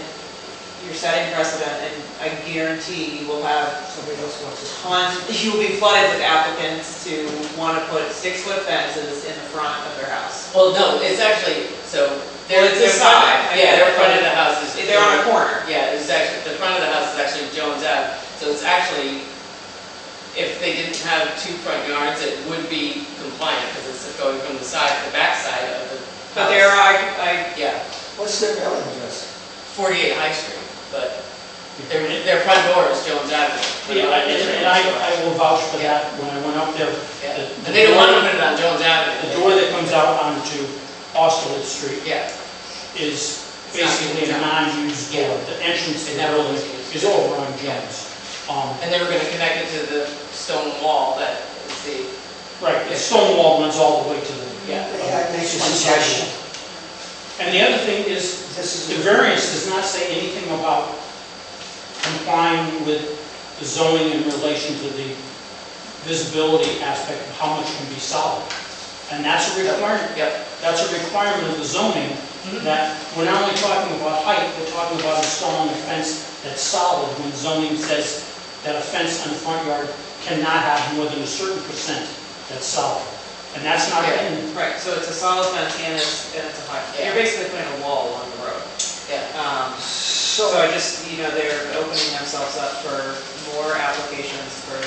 you're setting precedent, and I guarantee you will have
Somebody else wants it.
tons, you'll be flooded with applicants to want to put 6-foot fences in the front of their house.
Well, no, it's actually, so,
Well, it's the side.
Yeah, their front of the house is.
They're on a corner.
Yeah, it's actually, the front of the house is actually Jones Ave, so it's actually, if they didn't have 2 front yards, it would be compliant, because it's going from the side, the back side of the house.
But there,
Yeah,
What's their mailing address?
48 High Street, but their front door is Jones Avenue.
Yeah, and I will vouch for that when I went up there.
Yeah,
The-
and they don't want to put it on Jones Avenue.
The door that comes out onto Austerlitz Street
Yeah,
is
It's not
basically a
used.
non-used door.
Yeah.
The entrance to
It
the
never
building
was used.
is over on Jones.
and they were going to connect it to the stone wall that is the,
Right, the stone wall runs all the way to the...
yeah.
May I make a
One
suggestion?
sidewalk. And the other thing is,
This is.
the variance does not say anything about complying with the zoning in relation to the visibility aspect of how much can be solid. And that's a requirement.
Yep.
That's a requirement of the zoning, that we're not only talking about height, we're talking about installing a fence that's solid, when zoning says that a fence on the front yard cannot have more than a certain percent that's solid. And that's not in,
Right, so it's a solid fence and it's a high, you're basically putting a wall along the road.
Yeah.
So I just, they're opening themselves up for more applications for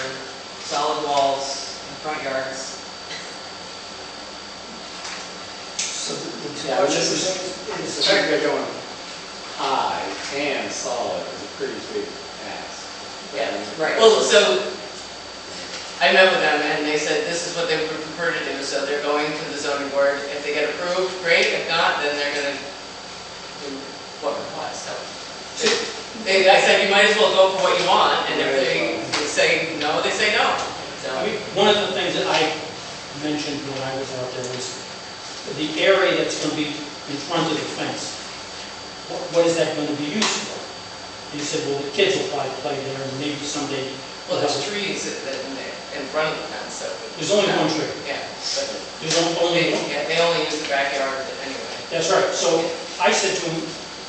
solid walls in front yards.
So the two
Yeah,
questions
this
is,
The fact they're going high and solid is a pretty big ask.
Yeah.
Right.
Well, so I met with them and they said this is what they would prefer to do, so they're going to the zoning board. If they get approved, great. If not, then they're gonna do what applies, so. I said, you might as well go for what you want, and if they say no, they say no. So,
I mean, one of the things that I mentioned when I was out there was the area that's going to be in front of the fence. What is that going to be used for? And he said, well, the kids will probably play there, and maybe someday.
well, there's trees in front of the fence, so.
There's only one tree.
Yeah, but
There's only one.
they only use the backyard anyway.
That's right. So I said to him,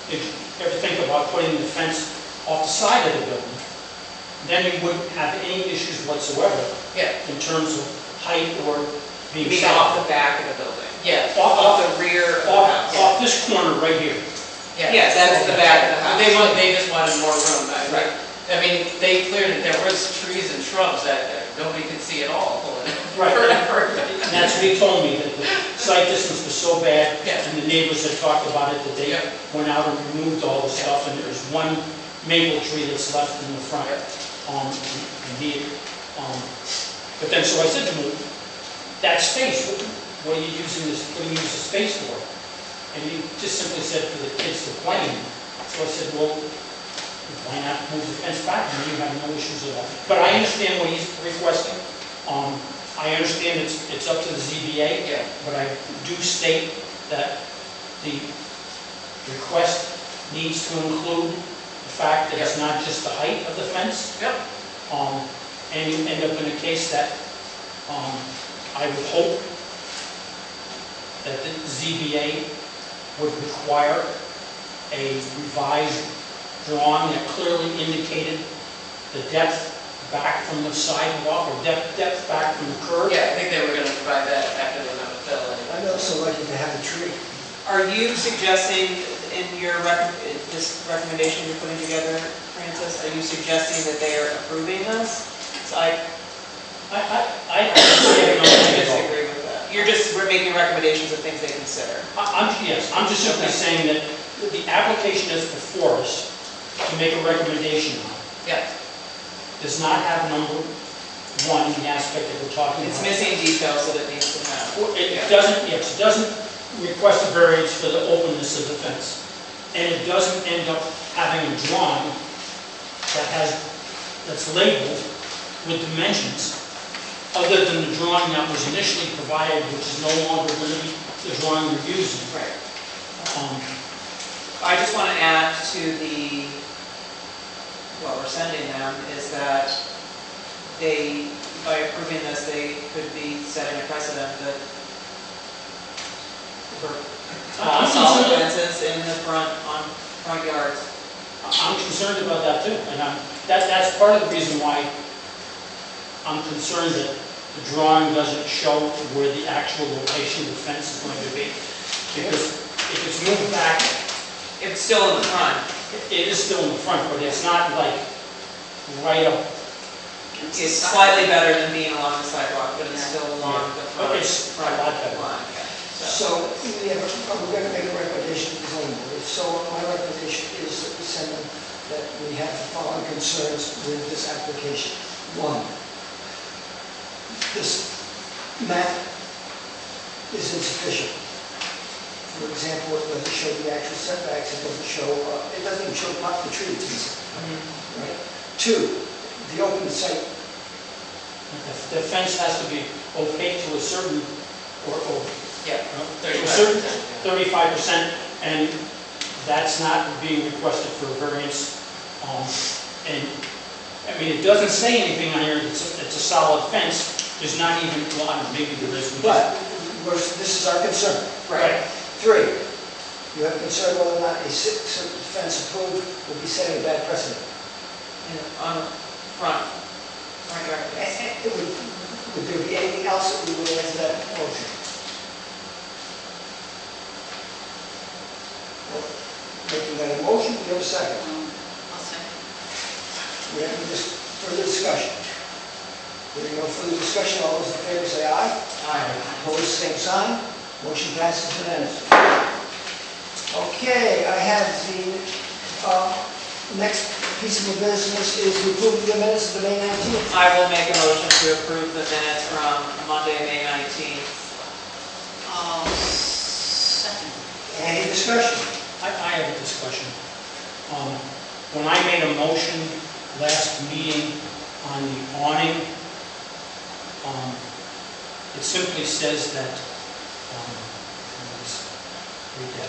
if you ever think about putting the fence off the side of the building, then you wouldn't have any issues whatsoever
Yeah,
in terms of height or being
Being
solid.
off the back of the building.
yeah,
Off the rear of the house.
Off this corner right here.
yeah.
Yeah, that's the back of the house.
They just wanted more room.
Right.
I mean, they cleared it, there was trees and shrubs that nobody could see at all pulling it.
Right.
Forever.
And that's what he told me, that the site distance was so bad,
Yeah.
and the neighbors had talked about it, that they
Yeah.
went out and removed all the stuff, and there's one maple tree that's left in the front.
Yeah.
And he, but then, so I said to him, that space, what are you using this, what do you use the space for? And he just simply said for the kids to play in. So I said, well, why not move the fence back, and you have no issues with that. But I understand what he's requesting. I understand it's up to the ZBA,
Yeah.
but I do state that the request needs to include the fact that it's not just the height of the fence.
Yep.
And you end up in a case that I would hope that the ZBA would require a revised drawing that clearly indicated the depth back from the sidewalk or depth back from the curb.
Yeah, I think they were gonna provide that after they met with Phil.
I'd also like you to have a tree.
Are you suggesting in your this recommendation you're putting together, Francis, are you suggesting that they are approving this? So I
I
disagree with that. You're just, we're making recommendations of things they consider.
Yes, I'm just simply saying that the application that's before us to make a recommendation on
Yeah,
does not have number one, the aspect that we're talking about.
It's missing details that it needs to have.
Well, it doesn't, yes, it doesn't request a variance for the openness of the fence. And it doesn't end up having a drawing that's labeled with dimensions, other than the drawing that was initially provided, which is no longer going to be the drawing you're using.
Right. I just want to add to what we're sending them is that they, by approving this, they could be setting a precedent that for
I'm
solid
concerned-
fences in the front yards.
I'm concerned about that too, and that's part of the reason why I'm concerned that the drawing doesn't show where the actual location of the fence is going to be. Because if it's moved back,
It's still in the front.
it is still in the front, but it's not like right up.
It's slightly better than being along the sidewalk, but it's still along the front.
But it's a lot better.
line.
So we're going to make a recommendation to the zoning board. So my recommendation is that we send them that we have the following concerns with this application. One, this map is insufficient. For example, it doesn't show the actual setbacks, it doesn't even show the tree it's missing. Right? Two, the open site,
The fence has to be opaque to a certain, or
yeah,
to a certain
35%.
35%, and that's not being requested for a variance. And, I mean, it doesn't say anything on here, it's a solid fence, there's not even, well, I don't know, maybe there is.
but this is our concern.
Right.
3, you have concern whether or not a fence approved will be setting a bad precedent.
On the front yard
And
fence.
would there be anything else that we would add to that motion? Well, making that a motion, we have a second.
I'll say.
We have this further discussion. Hearing no further discussion, all those in favor say aye.
Aye.
Opposed, same sign. Motion passes unanimously. Okay, I have the next piece of business is the approval of the minutes of the May 19th.
I will make a motion to approve the minutes from Monday, May 19th.
I'll second.
Any discussion?
I have a discussion. When I made a motion last meeting on the awning, it simply says that, let me just read that.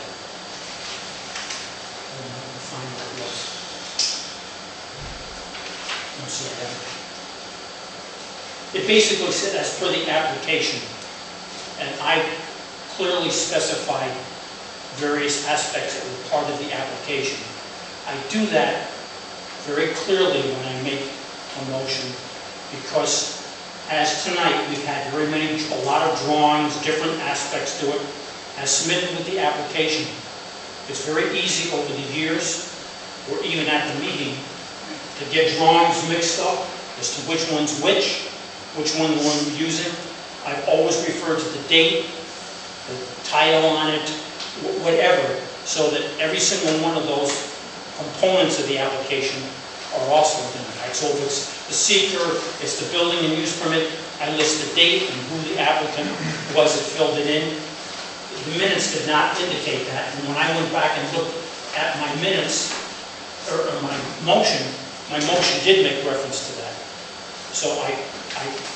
I don't know if I can find what it was. No, see, I haven't. It basically said, as per the application, and I clearly specified various aspects that were part of the application. I do that very clearly when I make a motion, because as tonight, we've had a lot of drawings, different aspects to it, as submitted with the application. It's very easy over the years, or even at the meeting, to get drawings mixed up as to which one's which one we're using. I've always referred to the date, the title on it, whatever, so that every single one of those components of the application are also identified. So if it's the seeker, it's the building and use permit, I list the date and who the applicant was that filled it in. The minutes did not indicate that, and when I went back and looked at my minutes, or my motion did make reference to that. So I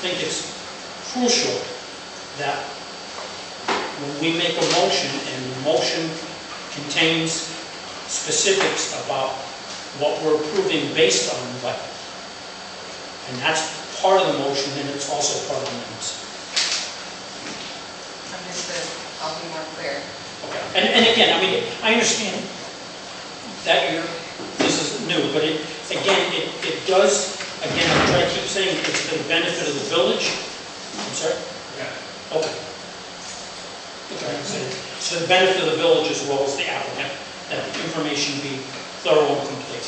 think it's crucial that when we make a motion, and the motion contains specifics about what we're approving based on what, and that's part of the motion, and it's also part of the minutes.
Understood. I'll be more clear.
Okay. And again, I mean, I understand that this is new, but it does, again, I try to keep saying it's for the benefit of the village. I'm sorry? Okay. Okay. So the benefit of the village as well as the applicant, that the information be thorough and complete.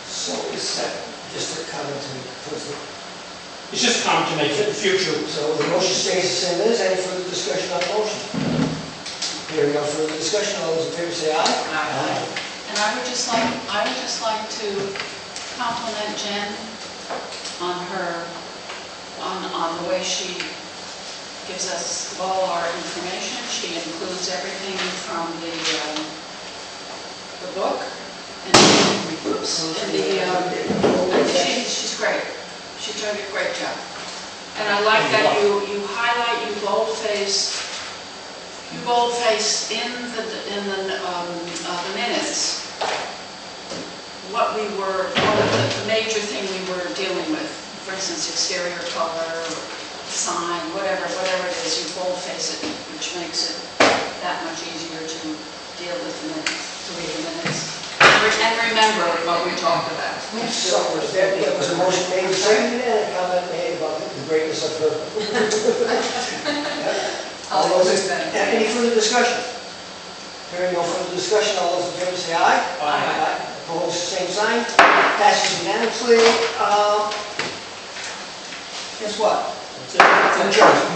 So is that just a comment to me towards the...
It's just a comment to make for the future.
So the motion stays the same as, any further discussion on the motion? Hearing no further discussion, all those in favor say aye.
Aye.
And I would just like to compliment Jen on the way she gives us all our information. She includes everything from the book and she's great. She's doing a great job. And I like that you highlight, you boldface in the minutes what the major thing we were dealing with. For instance, exterior color, sign, whatever it is, you boldface it, which makes it that much easier to deal with the minutes, to read the minutes. And remember what we talked about.
So that was a motion made, seconded, and a comment made about the greatness of her. All those any further discussion? Hearing no further discussion, all those in favor say aye.
Aye.
Opposed, same sign. Passes unanimously. Guess what?
That's it.
It's adjourned.